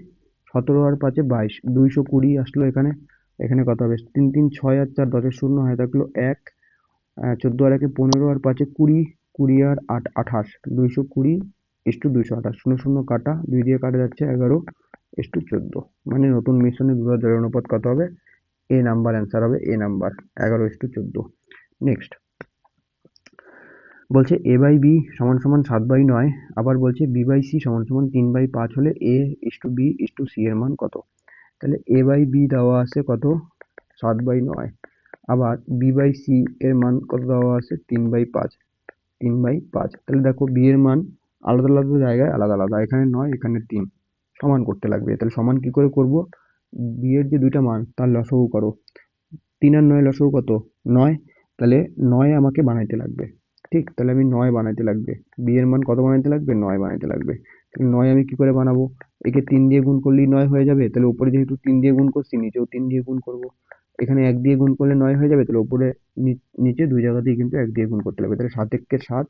17 আর 5 22, 220 আসলো এখানে। এখানে কত হবে? 3 3 6 আর 4 10 শূন্য হয় থাকলো 1, 14 আর 1 15 আর 5 20, 20 আর 8 28, 220 = 228, শূন্য শূন্য কাটা, 2 দিয়ে কাটা যাচ্ছে 11 = 14। মানে নতুন মিশ্রণে দুধ আর জলের অনুপাত কত হবে? এ নাম্বার অ্যান্সার হবে, এ নাম্বার 11:14। নেক্সট বলছে a/b = 7/9, আবার বলছে b/c = 3/5 হলে a/b/c এর মান কত? তাহলে a/b দেওয়া আছে কত? 7/9, আবার b/c এর মান কত দেওয়া আছে? 3/5, 3/5। তাহলে দেখো b এর মান আলাদা আলাদা জায়গায় আলাদা আলাদা, এখানে 9 এখানে 3, সমান করতে লাগবে। তাহলে সমান কি করে করব? b এর যে দুইটা মান তার লসাগু করো। 3 আর 9 লসাগু কত? 9, তাহলে 9 আমাকে বানাইতে লাগবে, ঠিক। তাহলে আমি 9 বানাইতে লাগবে। b এর মান কত বানাইতে লাগবে? 9 বানাইতে লাগবে। তাহলে 9 আমি কি করে বানাবো? একে 3 দিয়ে গুণ করলেই 9 হয়ে যাবে, তাহলে উপরে যেহেতু 3 দিয়ে গুণ করছি নিচেও 3 দিয়ে গুণ করব। এখানে 1 দিয়ে গুণ করলে 9 হয়ে যাবে, তাহলে উপরে নিচে দুই জায়গাতেই কিন্তু 1 দিয়ে গুণ করতে লাগবে। তাহলে 7 1 7,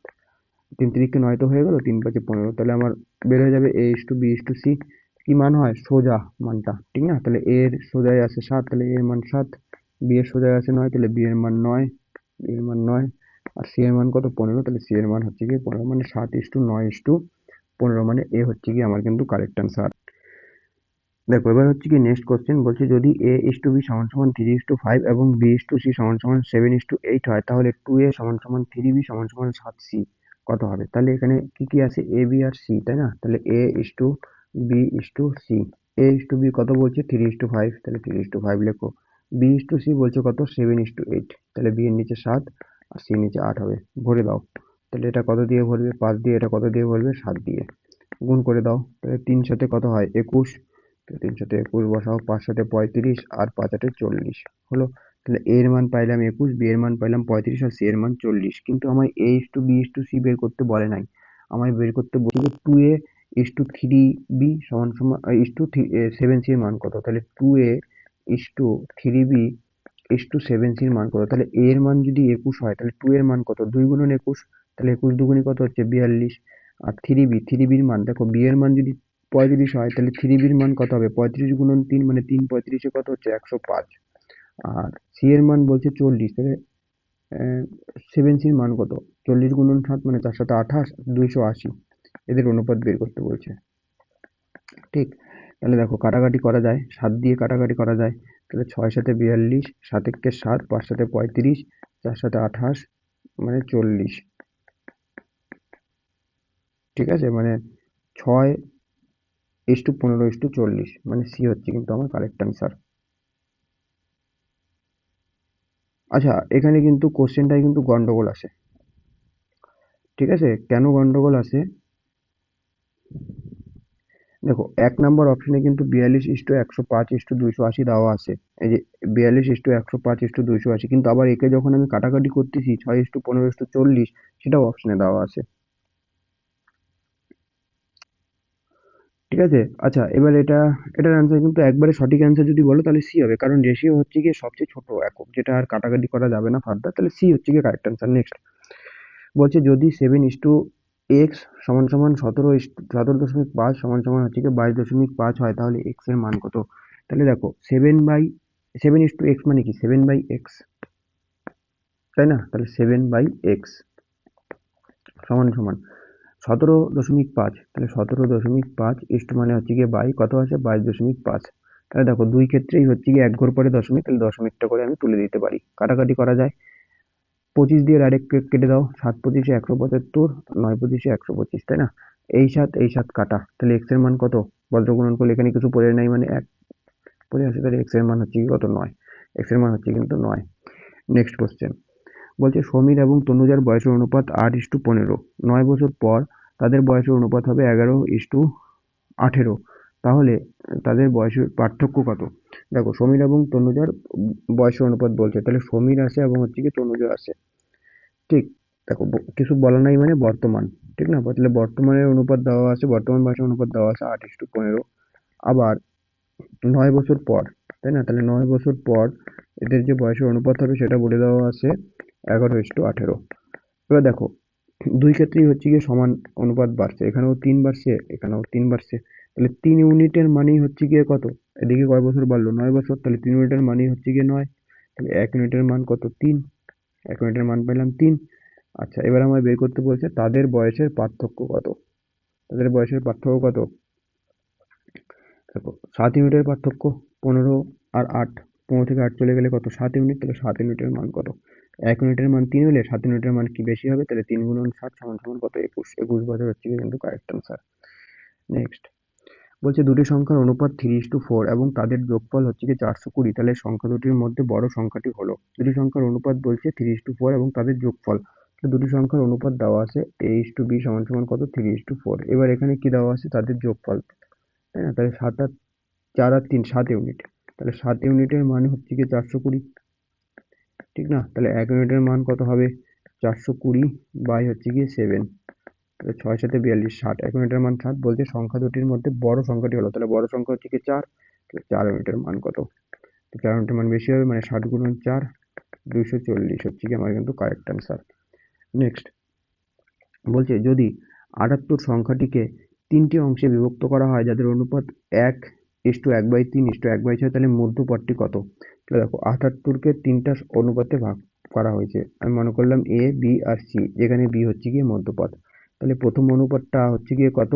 3 3 9 তো হয়ে গেল, 3 5 15, তাহলে আমার বের হয়ে যাবে a/b/c। কি মান হয়? সোজা মানটা, ঠিক না? তাহলে a এর সোজায় আছে 7, তাহলে a এর মান 7, b এর সোজায় আছে 9, তাহলে b এর মান 9, b এর মান 9, আর c এর মান কত? 15, তাহলে c এর মান হচ্ছে গিয়ে 15, মানে 7:9:15, মানে a হচ্ছে গিয়ে আমার কিন্তু কারেক্ট অ্যান্সার। দেখো এবার হচ্ছে কি নেক্সট কোশ্চেন, বলছে যদি a/b = 3:5 এবং b/c = 7:8 হয়, তাহলে 2a = 3b = 7c কত হবে? তাহলে এখানে কি কি আছে? a b আর c, তাই না? তাহলে a/b/c, a/b কত বলছে? 3:5, তাহলে 3:5 লেখো। b/c বলছে কত? 7:8, তাহলে b এর নিচে 7 আর c এর নিচে 8 হবে। ভরে দাও। তাহলে এটা কত দিয়ে ভরবে? 5 দিয়ে। এটা কত দিয়ে ভরবে? 7 দিয়ে। গুণ করে দাও। তাহলে 3 7 কত হয়? 21, 3 7 21 বসাও, 5 7 35, আর 5 8 40 হলো। তাহলে a এর মান পাইলাম 21, b এর মান পাইলাম 35, আর c এর মান 40। কিন্তু আমায় a/b/c বের করতে বলে নাই, আমায় বের করতে বলছে 2a/3b সমান সমান 7c এর মান কত। তাহলে 2a/3b/7c এর মান কত? তাহলে a এর মান যদি 21 হয়, তাহলে 2 এর মান কত? 2 × 21, তাহলে 21 2 কত হচ্ছে? 42। আর 3b/3b মান দেখো, b এর মান যদি 35 হয়, তাহলে 3b এর মান কত হবে? 35 × 3 মানে 3 35 কত হচ্ছে? 105। আর c এর মান বলছে 40, তাহলে 7c এর মান কত? 40 × 7 মানে 4 7 28, 280। এদের অনুপাত বের করতে বলছে, ঠিক। তাহলে দেখো কাটাকাটি করা যায়, 7 দিয়ে কাটাকাটি করা যায়। তাহলে 6 7 42, 7 1 7, 5 7 35, 4 7 28, মানে 40, ঠিক আছে। মানে 6 15:40, মানে সি হচ্ছে কিন্তু আমার কারেক্ট অ্যান্সার। আচ্ছা, এখানে কিন্তু কোশ্চেনটায় কিন্তু গন্ডগোল আসে, ঠিক আছে? কেন গন্ডগোল আসে? দেখো, 1 নাম্বার অপশনে কিন্তু 42:105:280 দেওয়া আছে। এই যে 42:105:280, কিন্তু আবার একে যখন আমি কাটাকাটি করতেছি 6:15:40, সেটাও অপশনে দেওয়া আছে। ঠিক আছে? আচ্ছা, এবার এটার অ্যান্সার কিন্তু একবারে সঠিক অ্যান্সার যদি বলো তাহলে সি হবে, কারণ রেশিও হচ্ছে গিয়ে সবচেয়ে ছোট একক, যেটা আর কাটাকাটি করা যাবে না ফার্দার, তাহলে সি হচ্ছে গিয়ে কারেক্ট অ্যান্সার। নেক্সট বলছে যদি 7:x সমান সমান 17.5 সমান সমান হচ্ছে গিয়ে 22.5 হয়, তাহলে এক্স এর মান কত? তাহলে দেখো, 7/7 মানে কি 7/x, তাই না? তাহলে 7/x সমান সমান 17.5, তাহলে 17.5 ইস্টু মানে হচ্ছে গিয়ে বাই কত আছে 22.5। তাহলে দেখো, দুই ক্ষেত্রেই হচ্ছে গিয়ে এক ঘর পরে দশমিক, তাহলে দশমিকটা করে আমি তুলে দিতে পারি, কাটাকাটি করা যায়। 25 দিয়ে ডাইরেক্ট কেটে দাও, 7×25 = 175, 9×25 = 125, তাই না? এই সাত কাটা, তাহলে এক্স এর মান কত? বজ্রগুণন করলে এখানে কিছু পড়ে নাই মানে এক পড়ে আছে, তাহলে এক্স এর মান হচ্ছে কি কত? 9। এক্স এর মান হচ্ছে কিন্তু 9। নেক্সট কোশ্চেন বলছে সমীর এবং তনুজার বয়সের অনুপাত 8:15। 9 বছর পর তাদের বয়সের অনুপাত হবে 11:18। তাহলে তাদের বয়সের পার্থক্য কত? দেখো, সমীর এবং তনুজার বয়সের অনুপাত বলছে, তাহলে সমীর আছে এবং হচ্ছে কি তনুজা আছে, ঠিক? দেখো, কিছু বলা নাই মানে বর্তমান, ঠিক না? তাহলে বর্তমানের অনুপাত দেওয়া আছে, বর্তমান বয়সের অনুপাত দেওয়া আছে 8:15। আবার 9 বছর পর, তাই না? তাহলে 9 বছর পর এদের যে বয়সের অনুপাত হবে সেটা বলে দেওয়া আছে 11:18। এবার দেখো, দুই ক্ষেত্রেই হচ্ছে গিয়ে সমান অনুপাত বাড়ছে, এখানেও 3 বাড়ছে, এখানেও 3 বাড়ছে, তাহলে 3 ইউনিটের মানেই হচ্ছে গিয়ে কত? এদিকে কয় বছর বাড়লো? 9 বছর, তাহলে 3 ইউনিটের মানেই হচ্ছে গিয়ে 9। তাহলে 1 ইউনিটের মান কত? 3। 1 ইউনিটের মান পেলাম 3। আচ্ছা, এবার আমায় বের করতে বলছে তাদের বয়সের পার্থক্য কত? তাদের বয়সের পার্থক্য কত? দেখো, 7 ইউনিটের পার্থক্য, 15 আর 8, 15 থেকে 8 চলে গেলে কত? 7 ইউনিট, তাহলে 7 ইউনিটের মান কত? 1 ইউনিটের মান 3 হলে 7 ইউনিটের মান কি বেশি হবে? তাহলে 3 গুণন 7 সমান সমান কত? 21। 21 বছর হচ্ছে গিয়ে কিন্তু কারেক্ট অ্যান্সার। নেক্সট বলছে দুটি সংখ্যার অনুপাত 3:4 এবং তাদের যোগফল হচ্ছে গিয়ে 420, তাহলে সংখ্যা দুটির মধ্যে বড় সংখ্যাটি হলো। দুটি সংখ্যার অনুপাত বলছে 3:4 এবং তাদের যোগফল, দুটি সংখ্যার অনুপাত দেওয়া আছে a:b সমান সমান কত? 3:4। এবার এখানে কি দেওয়া আছে? তাদের যোগফল, তাই না? তাহলে 7 আর 4 আর 3 7 ইউনিট, তাহলে 7 ইউনিটের মান হচ্ছে গিয়ে 420, ঠিক না? তাহলে 1 ইউনিটের মান কত হবে? 420 বাই হচ্ছে গিয়ে 7, তাহলে 6 7 42, 60। 1 ইউনিটের মান 60, বলছে সংখ্যা দুটির মধ্যে বড় সংখ্যাটি হলো, তাহলে বড় সংখ্যা হচ্ছে কি 4, তাহলে 4 ইউনিটের মান কত? 4 ইউনিটের মান বেশি হবে, মানে 60 গুণন 4, 240 হচ্ছে কি আমার কিন্তু কারেক্ট অ্যান্সার। নেক্সট বলছে যদি 78 সংখ্যাটিকে 3টি অংশে বিভক্ত করা হয় যাদের অনুপাত 1:1/3:1/6, তাহলে মধ্যপদটি কত? তাহলে দেখো, 78কে 3টা অনুপাতে ভাগ করা হয়েছে, আমি মনে করলাম এ বি আর সি, যেখানে বি হচ্ছে গিয়ে মধ্যপদ। তাহলে প্রথম অনুপাতটা হচ্ছে গিয়ে কত?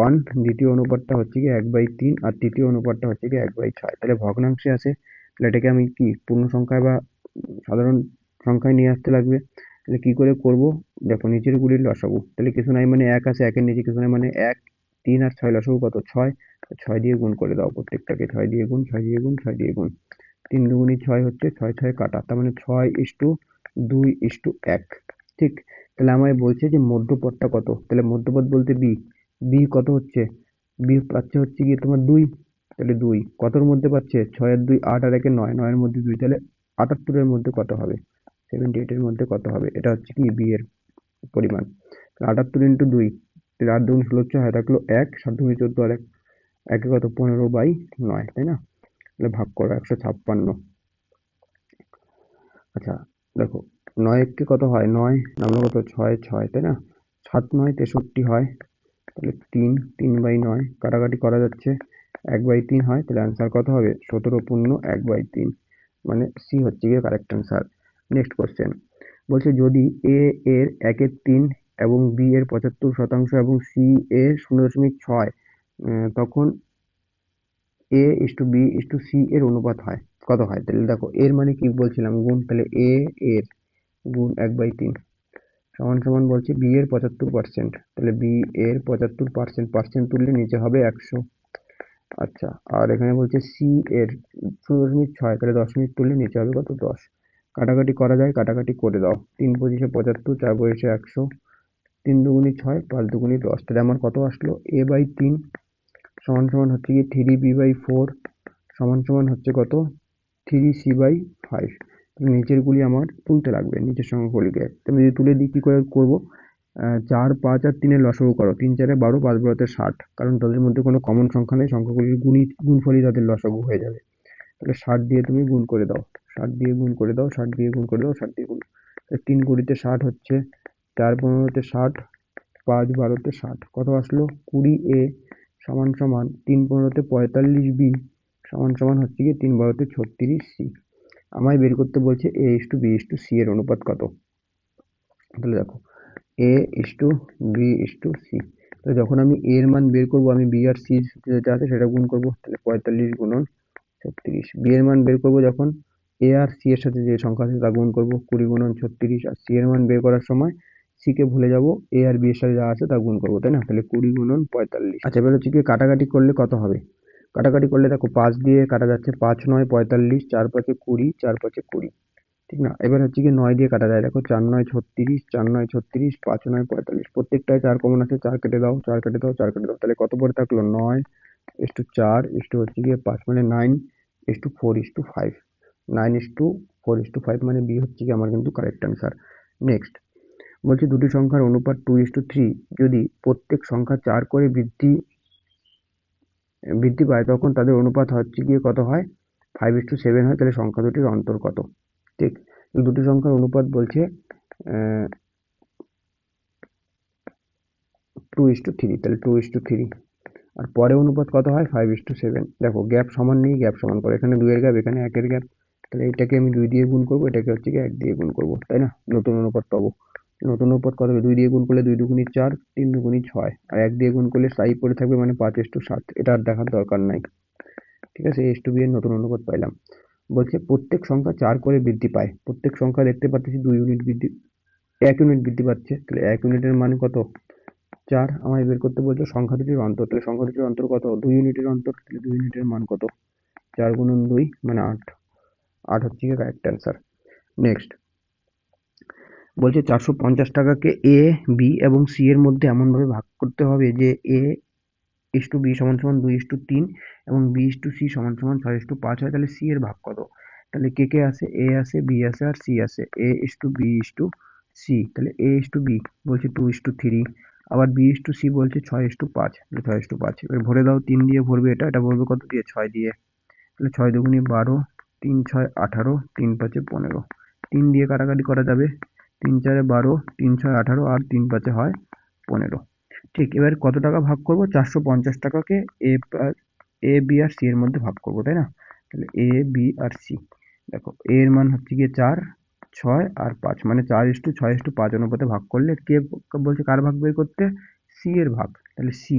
1, দ্বিতীয় অনুপাতটা হচ্ছে গিয়ে 1/3, আর তৃতীয় অনুপাতটা হচ্ছে গিয়ে 1/6। তাহলে ভগ্নাংশে আছে, তাহলে এটাকে আমি কি পূর্ণ সংখ্যায় বা সাধারণ সংখ্যায় নিয়ে আসতে লাগবে। তাহলে কি করে করব? দেখো, নিচের গুলির লসাগু, তাহলে কিছু নাই মানে 1 আছে, 1 এর নিচে কিছু নাই মানে 1, 3 আর 6 লসাগু কত? 6। 6 দিয়ে গুণ করে দাও প্রত্যেকটাকে, 6 দিয়ে গুণ, 6 দিয়ে গুণ, 6 দিয়ে গুণ, 3 দুগুণী 6 হচ্ছে, 6 6 কাটা, তার মানে 6:2:1, ঠিক? তাহলে আমায় বলছে যে মধ্যপদটা কত? তাহলে মধ্যপদ বলতে বি, বি কত হচ্ছে? বি পাচ্ছে হচ্ছে গিয়ে তোমার 2, তাহলে 2 কতর মধ্যে পাচ্ছে? 6 আর 2 8 আর 1 9, 9 এর মধ্যে 2, তাহলে 78 এর মধ্যে কত হবে? 78 এর মধ্যে কত হবে? এটা হচ্ছে কি বি এর পরিমাণ। 78 ইন্টু 2, তাহলে 8 2 16, 6 থাকলো 1, 7 2 14 আর 1 একে কত? 15/9, তাই না? তাহলে ভাগ করো 156। আচ্ছা, দেখো, 9 কে কত হয়? 9 নামলো কত? 6 6, তাই না? 7 9 63 হয়, তাহলে 3 3/9 কাটাকাটি করা যাচ্ছে, 1/3 হয়, তাহলে অ্যান্সার কত হবে? 17.1/3, মানে সি হচ্ছে গিয়ে কারেক্ট অ্যান্সার। নেক্সট কোশ্চেন বলছে যদি এ এর 1/3 এবং বি এর 75% এবং সি এর 0.6, তখন a:b:c এর অনুপাত হয় কত হয়? তাহলে দেখো, এর মানে কি বলছিলাম? গুণ, তাহলে এ এর গুণ 1/3, সমান সমান বলছে বি এর 75%, তাহলে বি এর 75%, পার্সেন্ট তুললে নিচে হবে 100। আচ্ছা, আর এখানে বলছে সি এর 0.6, তাহলে 0.5 তুললে নিচে হবে কত? 10। কাটাকাটি করা যায়, কাটাকাটি করে দাও। 3 পঁচিশে 75, 4 পঁচিশে 100, 3 দুগুণি 6, 5 দুগুণি 10, তাহলে আমার কত আসলো? a বাই 3 সমান সমান হচ্ছে কি 3b/4 সমান সমান হচ্ছে কত? 3c by 5। নিচের গুলি আমার তুলতে লাগবে, নিচের সংখ্যাগুলিকে। আমি যদি তুলে দিই কি করে করবো? 4, 5 আর 3 এর লসাগু করো। 3 4 12, 5 12 60, কারণ তাদের মধ্যে কোনো কমন সংখ্যা নেই, সংখ্যাগুলির গুণফলই তাদের লসাগু হয়ে যাবে। তাহলে 60 দিয়ে তুমি গুণ করে দাও, 60 দিয়ে গুণ করে দাও, 60 দিয়ে গুণ করে দাও, 60 দিয়ে গুণ। 3 কুড়িতে 60 হচ্ছে, 4 15তে 60, 5 12তে 60, কত আসলো? 20a সমান সমান 3 15তে 45b সমান সমান হচ্ছে কি 3 12তে 36c। আমায় বের করতে বলছে a:b:c এর অনুপাত কত। তাহলে দেখো a:b:c, তাহলে যখন আমি a এর মান বের করবো, আমি b আর c যেটা আছে সেটা গুণ করবো। তাহলে 45 গুণন 36। b এর মান বের করবো যখন, a আর c এর সাথে যে সংখ্যা আছে তা গুণ করবো, 20 গুণন 36। আর c এর মান বের করার সময় c কে ভুলে যাবো, a আর b এর সাথে যা আছে তা গুণ করবো, তাই না? তাহলে 20 গুণন 45। আচ্ছা, এবার হচ্ছে কি কাটাকাটি করলে কত হবে? কাটাকাটি করলে দেখো 5 দিয়ে কাটা যাচ্ছে, 5 9 45, 4 5 20, 4 5 20, ঠিক না? এবার হচ্ছে কি 9 দিয়ে কাটা যায়, দেখো 4 9 36, 4 9 36, 5 9 45, প্রত্যেকটায় 4 কমন আছে, 4 কেটে দাও, 4 কেটে দাও, 4 কেটে দাও, তাহলে কত পড়ে থাকলো? 9:4 হচ্ছে গিয়ে 5, মানে 9:4:5, 9:4:5, মানে বি হচ্ছে কি আমার কিন্তু কারেক্ট অ্যান্সার। নেক্সট বলছে দুটি সংখ্যার অনুপাত 2:3 যদি প্রত্যেক সংখ্যা 4 করে বৃদ্ধি পায়, তখন তাদের অনুপাত হচ্ছে গিয়ে কত হয়? 5:7 হয়। তাহলে সংখ্যা দুটির অন্তর কত? ঠিক, দুটি সংখ্যার অনুপাত বলছে 2:3, তাহলে 2:3। আর পরে অনুপাত কত হয়? 5:7। দেখো গ্যাপ সমান নেই, গ্যাপ সমান করো। এখানে 2 এর গ্যাপ, এখানে 1 এর গ্যাপ, তাহলে এটাকে আমি 2 দিয়ে গুণ করবো, এটাকে হচ্ছে কি 1 দিয়ে গুণ করবো, তাই না? নতুন অনুপাত পাবো। নতুন অনুপাত কত হবে? 2 দিয়ে গুণ করলে 2 দুগুণি 4, 3 দুগুণি 6, আর 1 দিয়ে গুণ করলে সাই পড়ে থাকবে, মানে 5:7। এটা আর দেখার দরকার নাই। ঠিক আছে, a:b এর নতুন অনুপাত পাইলাম। বলছে প্রত্যেক সংখ্যা 4 করে বৃদ্ধি পায়। প্রত্যেক সংখ্যা দেখতে পাচ্ছি 2 ইউনিট বৃদ্ধি, 1 ইউনিট বৃদ্ধি পাচ্ছে, তাহলে 1 ইউনিটের মান কত? 4। আমায় বের করতে বলছে সংখ্যা দুটির অন্তর, তাহলে সংখ্যা দুটির অন্তর কত? 2 ইউনিটের অন্তর, তাহলে 2 ইউনিটের মান কত? 4 গুণন 2 মানে 8। 8 হচ্ছে কি কারেক্ট অ্যান্সার। নেক্সট বলছে 450 টাকাকে এ, বি এবং সি এর মধ্যে এমনভাবে ভাগ করতে হবে যে a:b সমান সমান 2:3 এবং b:c সমান সমান 6:5 হয়। তাহলে সি এর ভাগ কত? তাহলে কে কে আছে? এ আছে, বি আছে, আর সি আছে। a:b:c, তাহলে a:b বলছে 2:3, আবার b:c বলছে 6:5, তাহলে 6:5। এবার ভরে দাও, 3 দিয়ে ভরবে, এটা ভরবে কত দিয়ে? 6 দিয়ে। তাহলে 6 দুগুণে 12, 3 6 18, 3 5 15, 3 দিয়ে কাটাকাটি করা যাবে, 3 4 12, 3 6 18, আর 3 5 হয় 15। ঠিক, এবার কত টাকা ভাগ করব? 450 টাকাকে এ, বি আর সি এর মধ্যে ভাগ করব, তাই না? তাহলে এ, বি আর সি, দেখো এ এর মান হচ্ছে গিয়ে 4, 6 আর 5, মানে 4:6:5 অনুপাতে ভাগ করলে কে বলছে কার ভাগ বের করতে? সি এর ভাগ। তাহলে সি,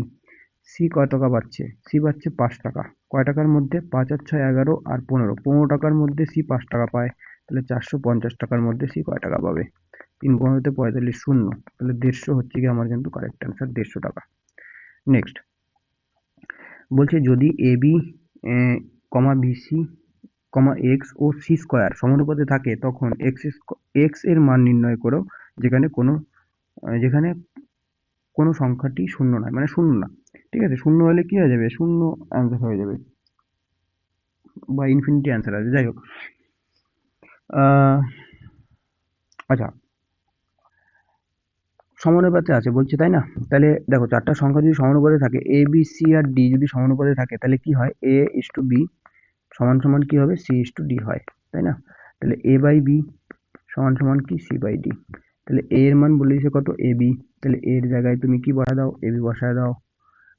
সি কয় টাকা পাচ্ছে? সি পাচ্ছে 5 টাকা। কয় টাকার মধ্যে? 5 আর 6 11 আর 15, 15 টাকার মধ্যে সি 5 টাকা পায়। তাহলে 450 টাকার মধ্যে সি কয় টাকা পাবে? 3 15 45 শূন্য, তাহলে 150 হচ্ছে কি আমার কিন্তু কারেক্ট অ্যান্সার, 150 টাকা। নেক্সট বলছে যদি A B comma BC comma x O C square সমানুপাতে থাকে, তখন এক্স এর মান নির্ণয় করো যেখানে কোনো সংখ্যাটি শূন্য নয়, মানে শূন্য না। ঠিক আছে, শূন্য হলে কি হয়ে যাবে? শূন্য অ্যান্সার হয়ে যাবে, বা ইনফিনিটি অ্যান্সার আছে, যাই হোক। আচ্ছা, সমানুপাতে আছে বলছে, তাই না? তাহলে দেখো চারটা সংখ্যা যদি সমানুপাতে থাকে, A B C R D যদি সমানুপাতে থাকে, তাহলে কি হয়? a:b সমান সমান কি হবে? c:d হয়, তাই না? তাহলে a বাই বি সমান সমান কি? c by D. তাহলে a এর মান বলে দিয়েছে কত? ab, তাহলে a এর জায়গায় তুমি কি বসায় দাও? ab বসায় দাও।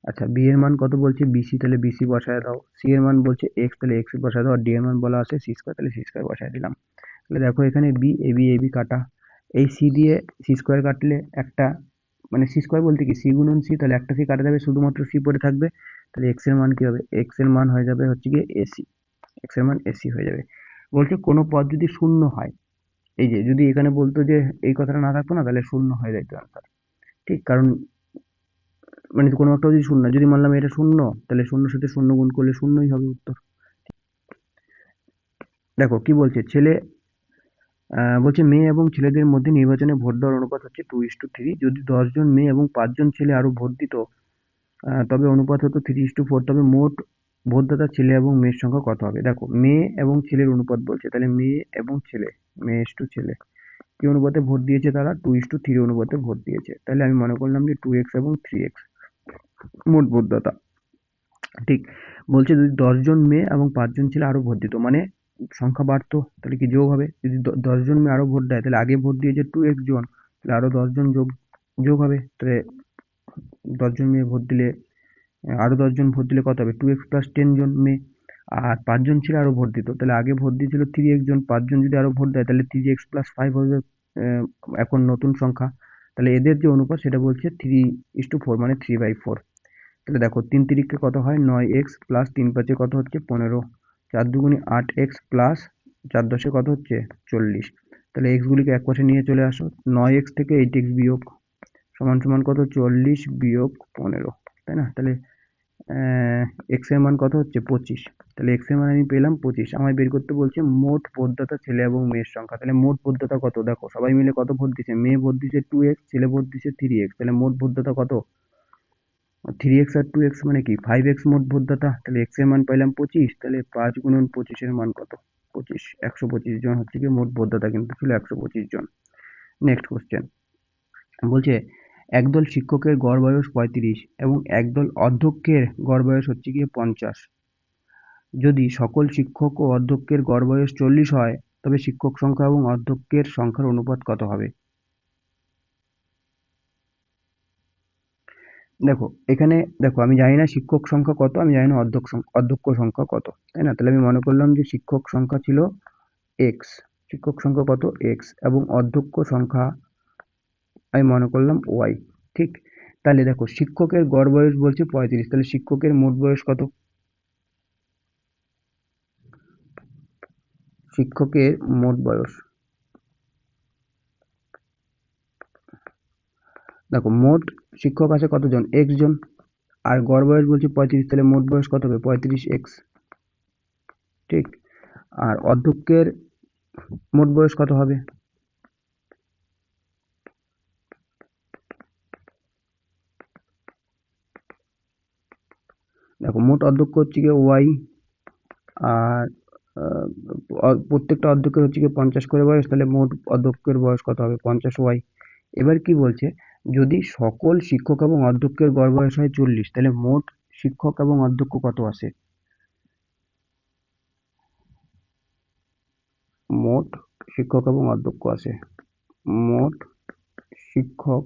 আচ্ছা, b এর মান কত বলছে? bc, তাহলে bc বসায় দাও। c এর মান বলছে x, তাহলে x বসায় দাও। আর d এর মান বলা আছে c স্কয়ার, তাহলে c স্কয়ার বসায় দিলাম। তাহলে দেখো এখানে b ab কাটা, এই c দিয়ে c স্কয়ার কাটলে একটা, মানে c স্কয়ার বলতে কি? c গুণন c, তাহলে একটা c কাটা যাবে, শুধুমাত্র c পড়ে থাকবে। তাহলে x এর মান কি হবে? x এর মান হয়ে যাবে হচ্ছে গিয়ে ac, x এর মান ac হয়ে যাবে। বলছে কোনো পদ যদি শূন্য হয়, এই যে যদি এখানে বলতো যে এই কথাটা না থাকতো না, তাহলে শূন্য হয়ে যেত আনসার। ঠিক, কারণ মানে কোনো একটা যদি শূন্য, যদি মানলাম এটা শূন্য, তাহলে শূন্যর সাথে শূন্য গুণ করলে শূন্যই হবে উত্তর। দেখো কি বলছে, বলছে মেয়ে এবং ছেলেদের মধ্যে নির্বাচনে ভোট দেওয়ার অনুপাত হচ্ছে 2:3। যদি 10 জন মেয়ে এবং 5 জন ছেলে আরো ভোট দিত, তবে অনুপাত হতো 3:4। তবে মোট ভোটদাতা ছেলে এবং মেয়ের সংখ্যা কত হবে? দেখো মেয়ে এবং ছেলের অনুপাত বলছে, তাহলে মেয়ে এবং ছেলে, মেয়ে ইস টু ছেলে, কি অনুপাতে ভোট দিয়েছে তারা? 2:3 অনুপাতে ভোট দিয়েছে। তাহলে আমি মনে করলাম যে 2x এবং 3x মোট ভোটদাতা। ঠিক, বলছে যদি 10 জন মেয়ে এবং 5 জন ছেলে আরো ভোট দিত, মানে সংখ্যা বাড়তো, তাহলে কি যোগ হবে? যদি 10 জন মেয়ে আরো ভোট দেয়, তাহলে আগে ভোট দিয়েছে 2x জন, তাহলে আরো 10 জন যোগ যোগ হবে। তাহলে 10 জন মেয়ে ভোট দিলে, আরো 10 জন ভোট দিলে কত হবে? 2x প্লাস 10 জন মেয়ে। আর 5 জন ছেলে আরো ভোট দিত, তাহলে আগে ভোট দিয়েছিল 3x জন, 5 জন যদি আরো ভোট দেয়, তাহলে 3x প্লাস 5 হবে এখন নতুন সংখ্যা। তাহলে এদের যে অনুপাত সেটা বলছে 3:4, মানে 3/4। তাহলে দেখো 3 তিরিকে কত হয়? 9x প্লাস 3 পাঁচে কত হচ্ছে? 15, 4 দুগুণে 8x প্লাস 4 দশে কত হচ্ছে? 40। তাহলে x গুলিকে এক পাশে নিয়ে চলে আসো, 9x থেকে 8x বিয়োগ সমান সমান কত? 40 বিয়োগ 15, তাই না? তাহলে x এর মান কত হচ্ছে? 25। তাহলে x এর মান আমি পেলাম 25। আমায় বের করতে বলছে মোট ভোটদাতা ছেলে এবং মেয়ের সংখ্যা। তাহলে মোট ভোটদাতা কত? দেখো সবাই মিলে কত ভোট দিছে? মেয়ে ভোট দিছে 2x, ছেলে ভোট দিছে 3x, তাহলে মোট ভোটদাতা কত? 3x আর 2x মানে কি? 5x মোট ভোটদাতা। তাহলে x এর মান পাইলাম 25, তাহলে 5 গুণন 25 এর মান কত? 25, 125 জন হচ্ছে কি মোট ভোটদাতা, কিন্তু ছিল 125 জন। নেক্সট কোশ্চেন বলছে একদল শিক্ষকের গড় বয়স 35 এবং একদল অধ্যক্ষের গড় বয়স হচ্ছে গিয়ে 50। যদি সকল শিক্ষক ও অধ্যক্ষের গড় বয়স 40 হয়, তবে শিক্ষক সংখ্যা এবং অধ্যক্ষের সংখ্যার অনুপাত কত হবে? দেখো এখানে, দেখো আমি জানি না শিক্ষক সংখ্যা কত, আমি জানি না অধ্যক্ষ সংখ্যা কত, তাই না? তাহলে আমি মনে করলাম যে শিক্ষক সংখ্যা ছিল x, শিক্ষক সংখ্যা কত? x, এবং অধ্যক্ষ সংখ্যা আমি মনে করলাম y। ঠিক, তাহলে দেখো শিক্ষকের গড় বয়স বলছে 35, তাহলে শিক্ষকের মোট বয়স কত? শিক্ষকের মোট বয়স, দেখো মোট শিক্ষক আছে কতজন? x জন, আর গড় বয়স বলছে 35, তাহলে মোট বয়স কত হবে? 35x। ঠিক, আর অধ্যক্ষের মোট বয়স কত হবে? দেখো মোট অধ্যক্ষ হচ্ছে গিয়ে y, আর প্রত্যেকটা অধ্যক্ষের হচ্ছে গিয়ে 50 করে বয়স, তাহলে মোট অধ্যক্ষের বয়স কত হবে? 50y। এবার কি বলছে, যদি সকল শিক্ষক এবং অধ্যক্ষের গড় বয়স হয় 40, তাহলে মোট শিক্ষক এবং অধ্যক্ষ কত আসে? মোট শিক্ষক এবং অধ্যক্ষ আসে, মোট শিক্ষক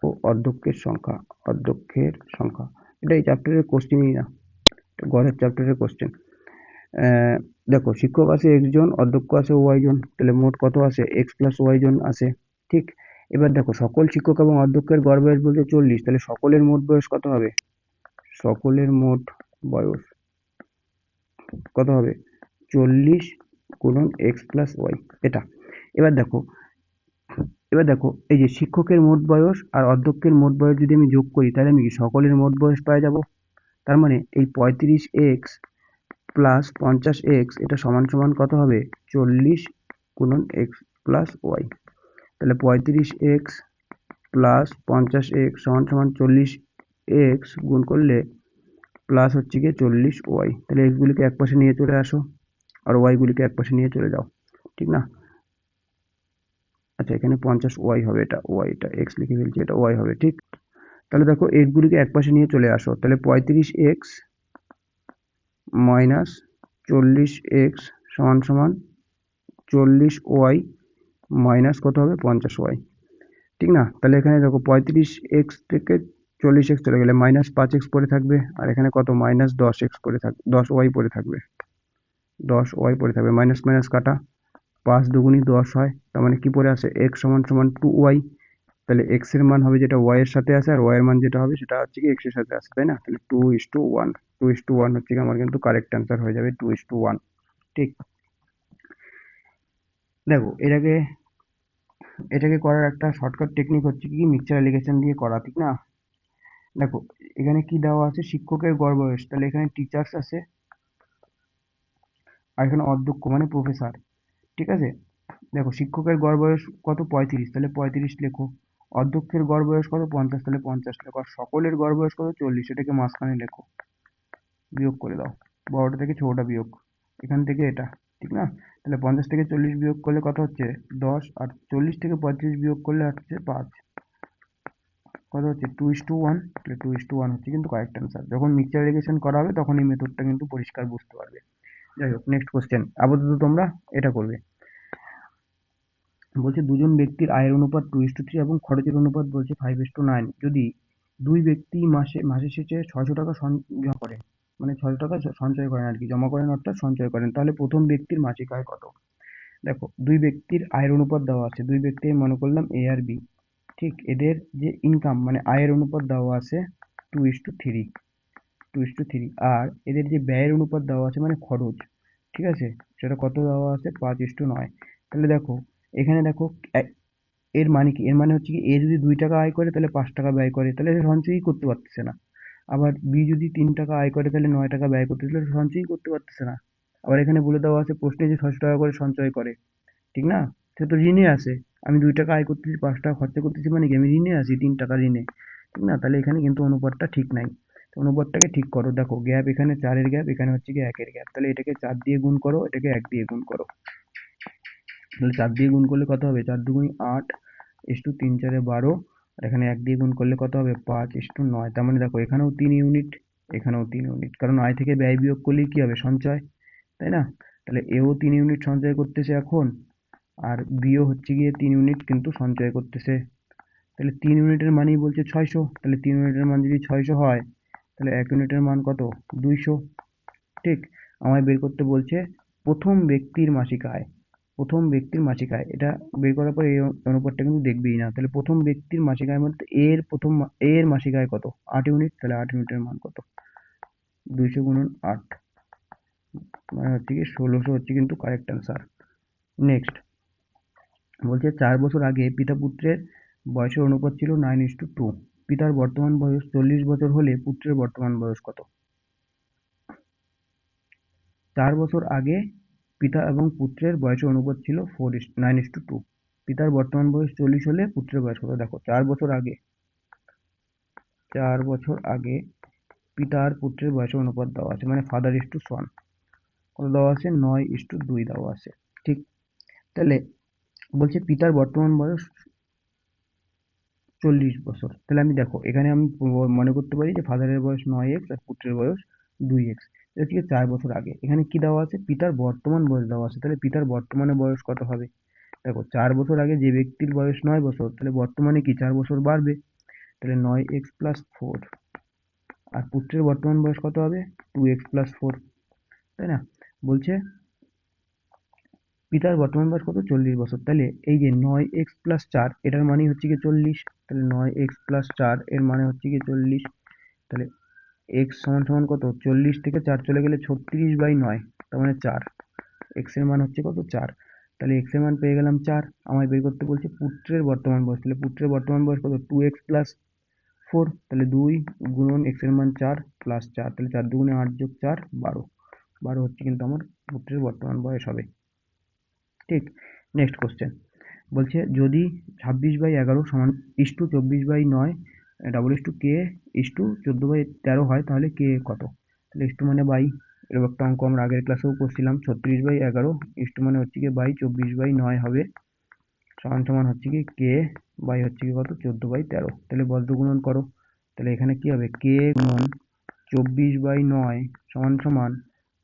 ও অধ্যক্ষের সংখ্যা। এটা এই চ্যাপ্টারের কোশ্চেনই না, গড়ের চ্যাপ্টারের কোশ্চেন। দেখো শিক্ষক আছে x জন, অধ্যক্ষ আছে y জন, তাহলে মোট কত আসে? x প্লাস y জন আসে। ঠিক, এবার দেখো সকল শিক্ষক এবং অধ্যক্ষের গড় বয়স বলতে 40, তাহলে সকলের মোট বয়স কত হবে? সকলের মোট বয়স কত হবে? 40 গুণন x প্লাস y, এটা। এবার দেখো, এই যে শিক্ষকের মোট বয়স আর অধ্যক্ষের মোট বয়স যদি আমি যোগ করি, তাহলে আমি কি সকলের মোট বয়স পেয়ে যাব? তার মানে এই 35x প্লাস 50x এটা সমান সমান কত হবে? 40 গুণন x প্লাস y। তাহলে 35x প্লাস 50x সমান সমান 40x গুণ করলে প্লাস হচ্ছে গিয়ে 40y। তাহলে x গুলিকে এক পাশে নিয়ে চলে আসো, আর y গুলিকে এক পাশে নিয়ে চলে যাও, ঠিক না? আচ্ছা এখানে 50y হবে, এটা y, এটা x লিখে ফেলছি, এটা y হবে। ঠিক, তাহলে দেখো x গুলিকে এক পাশে নিয়ে চলে আসো, তাহলে 35x মাইনাস 40x সমান সমান 40y মাইনাস কত হবে? 50y। ঠিক না? তাহলে এখানে দেখো 35x থেকে 40x চলে গেলে মাইনাস 5x পড়ে থাকবে, আর এখানে কত? মাইনাস 10x পড়ে থাকবে, 10y পড়ে থাকবে, 10y পড়ে থাকবে, মাইনাস মাইনাস কাটা, 5 দুগুণি 10 হয়, তার মানে কি পড়ে আসে? x সমান সমান 2y। তাহলে x এর মান হবে যেটা y এর সাথে আসে, আর y এর মান যেটা হবে সেটা হচ্ছে কি x এর সাথে আসে, তাই না? তাহলে 2:1, 2:1 হচ্ছে কি আমার কিন্তু কারেক্ট অ্যান্সার হয়ে যাবে, 2:1। ঠিক, দেখো এটাকে করার একটা শর্টকাট টেকনিক হচ্ছে কি মিক্সচার অ্যালিগেশন দিয়ে করা, ঠিক না? দেখো এখানে কি দেওয়া আছে, শিক্ষকের গড় বয়স, তাহলে এখানে টিচার্স আছে, আর এখানে অধ্যক্ষ মানে প্রফেসর, ঠিক আছে? দেখো শিক্ষকের গড় বয়স কত, 35, তাহলে 35 লেখো। অধ্যক্ষের গড় বয়স কত, 50, তাহলে 50 লেখো। আর সকলের গড় বয়স কত, 40, এটাকে মাঝখানে লেখো, বিয়োগ করে দাও, বড়টা থেকে ছোটটা বিয়োগ, এখান থেকে এটা, ঠিক না? তাহলে 50 থেকে 40 বিয়োগ করলে কত হচ্ছে, 10, আর 40 থেকে 35 বিয়োগ করলে হচ্ছে 5, কত হচ্ছে 2:1, তাহলে 2:1 হচ্ছে কিন্তু কারেক্ট অ্যান্সার। যখন মিক্সচার এলিগেশন করা হবে তখন এই মেথডটা কিন্তু পরিষ্কার বুঝতে পারবে। যাই হোক, নেক্সট কোশ্চেন, আপাতত তোমরা এটা করবে। বলছে দুজন ব্যক্তির আয়ের অনুপাত 2:3 এবং খরচের অনুপাত বলছে 5:9। যদি দুই ব্যক্তি মাসে মাসের শেষে 600 টাকা জমা করেন, মানে 600 টাকা সঞ্চয় করেন আর কি, জমা করেন অর্থাৎ সঞ্চয় করেন, তাহলে প্রথম ব্যক্তির মাসিক আয় কত? দেখো দুই ব্যক্তির আয়ের অনুপাত দেওয়া আছে, দুই ব্যক্তি মনে করলাম এ আর বি, ঠিক, এদের যে ইনকাম মানে আয়ের অনুপাত দেওয়া আছে 2:3, 2:3, আর এদের যে ব্যয়ের অনুপাত দেওয়া আছে মানে খরচ, ঠিক আছে, সেটা কত দেওয়া আছে, 5:9। তাহলে দেখো এখানে দেখো এর মানে কি, এর মানে হচ্ছে কি এ যদি 2 টাকা আয় করে তাহলে 5 টাকা ব্যয় করে, তাহলে সে সঞ্চয়ই করতে পারতেছে না। আবার বি যদি 3 টাকা আয় করে তাহলে 9 টাকা ব্যয় করতেছে, তাহলে সে সঞ্চয়ই করতে পারতেছে না। আবার এখানে বলে দেওয়া আছে প্রশ্নে যে 600 টাকা করে সঞ্চয় করে, ঠিক না? সে তো ঋণে আছে, আমি 2 টাকা আয় করতেছি 5 টাকা খরচা করতেছি, মানে কি আমি ঋণে আছি 3 টাকা ঋণে, ঠিক না? তাহলে এখানে কিন্তু অনুপাতটা ঠিক নাই। তো অনুপাতটাকে ঠিক করো, দেখো গ্যাপ এখানে 4-এর গ্যাপ, এখানে হচ্ছে কি 1-এর গ্যাপ, তাহলে এটাকে 4 দিয়ে গুণ করো, এটাকে 1 দিয়ে গুণ করো, তাহলে 4 দিয়ে গুণ করলে কত হবে, 4 দুগুণে 8, 3 4 12, আর এখানে 1 দিয়ে গুণ করলে কত হবে, 5:9। তার মানে দেখো এখানেও 3 ইউনিট, এখানেও 3 ইউনিট, কারণ আয় থেকে ব্যয় বিয়োগ করলেই কি হবে, সঞ্চয়, তাই না? তাহলে এও 3 ইউনিট সঞ্চয় করতেছে এখন, আর বিও হচ্ছে গিয়ে 3 ইউনিট কিন্তু সঞ্চয় করতেছে। তাহলে 3 ইউনিটের মানই বলছে 600, তাহলে 3 ইউনিটের মান যদি 600 হয়, তাহলে 1 ইউনিটের মান কত, 200, ঠিক। আমায় বের করতে বলছে প্রথম ব্যক্তির মাসিক আয়, প্রথম ব্যক্তির মাসিক আয়, এটা বের করার পর এই অনুপাতটা কিন্তু দেখবেই না। তাহলে প্রথম ব্যক্তির মাসিক আয় মধ্যে এর মাসিক আয় কত, 8 ইউনিট, তাহলে 8 ইউনিটের মান কত, 200 × 8, মানে হচ্ছে কি 1600 হচ্ছে কিন্তু কারেক্ট অ্যান্সার। নেক্সট বলছে 4 বছর আগে পিতা পুত্রের বয়সের অনুপাত ছিল 9:2। পিতার বর্তমান বয়স 40 বছর হলে পুত্রের বর্তমান বয়স কত? 4 বছর আগে পিতা এবং পুত্রের বয়সের অনুপাত ছিল 9:2। পিতার বর্তমান বয়স 40 হলে পুত্রের বয়স কত? দেখো 4 বছর আগে পিতা আর পুত্রের বয়সের অনুপাত দেওয়া আছে, মানে ফাদার:1 কত দেওয়া আছে, 9:2 দেওয়া আছে, ঠিক। তাহলে বলছে পিতার বর্তমান বয়স 40 বছর, তাহলে আমি দেখো এখানে আমি মনে করতে পারি যে ফাদারের বয়স 9x আর পুত্রের বয়স 2x, এটা থেকে 4 বছর আগে। এখানে কি দেওয়া আছে, পিতার বর্তমান বয়স দেওয়া আছে, তাহলে পিতার বর্তমানে বয়স কত হবে? দেখো 4 বছর আগে যে ব্যক্তির বয়স 9 বছর, তাহলে বর্তমানে কি 4 বছর বাড়বে, তাহলে 9x+4, আর পুত্রের বর্তমান বয়স কত হবে, 2x+4, তাই না? বলছে পিতার বর্তমান বয়স কত, 40 বছর, তাহলে এই যে 9x+4 এটার মানে হচ্ছে কি 40, তাহলে 9x+4 এর মানে হচ্ছে কি 40, তাহলে এক্স সমান সমান কত, 40 থেকে 4 চলে গেলে 36/9, তার মানে 4, এক্স এর মান হচ্ছে কত, 4। তাহলে এক্স এর মান পেয়ে গেলাম 4। আমায় বের করতে বলছে পুত্রের বর্তমান বয়স, তাহলে পুত্রের বর্তমান বয়স কত, 2x+4, তাহলে 2 × এক্স এর মান 4 + 4, তাহলে 4 দুগুণে 8 + 4 12, 12 হচ্ছে কিন্তু আমার পুত্রের বর্তমান বয়স হবে, ঠিক। নেক্সট কোশ্চেন বলছে যদি 26/11 সমান ইস্টু 24/9 কে ইস্টু 14/13 হয়, তাহলে কে কত? তাহলে ইস্টু মানে বাই, এরকম একটা অঙ্ক আমরা আগের ক্লাসেও করছিলাম, 36/11 ইস্টু মানে হচ্ছে কি বাই 24/9 হবে, সমান সমান হচ্ছে কি কে বাই হচ্ছে কি কত, 14/13। তাহলে বজ্র গুণন করো, তাহলে এখানে কি হবে, কে গুণন 24/9 সমান সমান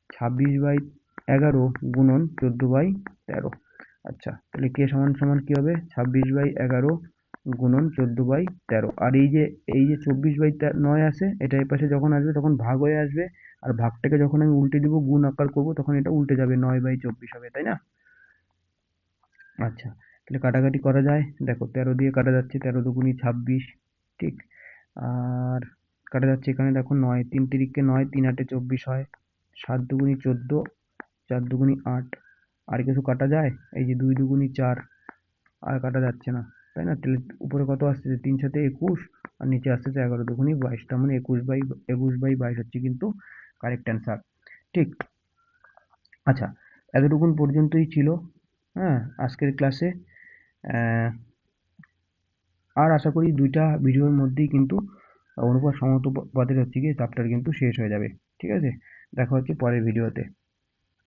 26/11 গুণন 14/13। আচ্ছা, তাহলে কে সমান সমান কি হবে, 26/11 গুণন 14/13, আর এই যে 24/9 আছে, এটা এই পাশে যখন আসবে তখন ভাগ হয়ে আসবে, আর ভাগটাকে যখন আমি উল্টে দিব গুণ আকার করব তখন এটা উল্টে যাবে, 9/24 হবে, তাই না? আচ্ছা, তাহলে কাটাকাটি করা যায়, দেখো 13 দিয়ে কাটা যাচ্ছে, 13 দুগুণি 26, ঠিক। আর কাটা যাচ্ছে এখানে দেখো 9, 3 তিরিকে 9, 3 8 24 হয়, 7 দুগুণি 14, 4 দুগুণি 8, আর কিছু কাটা যায়? এই যে 2 দুগুনি 4, আর কাটা যাচ্ছে না, তাই না? তাহলে উপরে কত আসতেছে? 3 সাথে 21, আর নিচে আসতেছে 11 দুগুনি 22, তার মানে 21/22 হচ্ছে কিন্তু কারেক্ট অ্যান্সার। ঠিক। আচ্ছা, এতটুকুন পর্যন্তই ছিল, হ্যাঁ, আজকের ক্লাসে। আহ, আর আশা করি 2টা ভিডিওর মধ্যেই কিন্তু অনুপাত সমানুপাতের হচ্ছে গিয়ে চ্যাপ্টার কিন্তু শেষ হয়ে যাবে। ঠিক আছে, দেখা হচ্ছে পরের ভিডিওতে।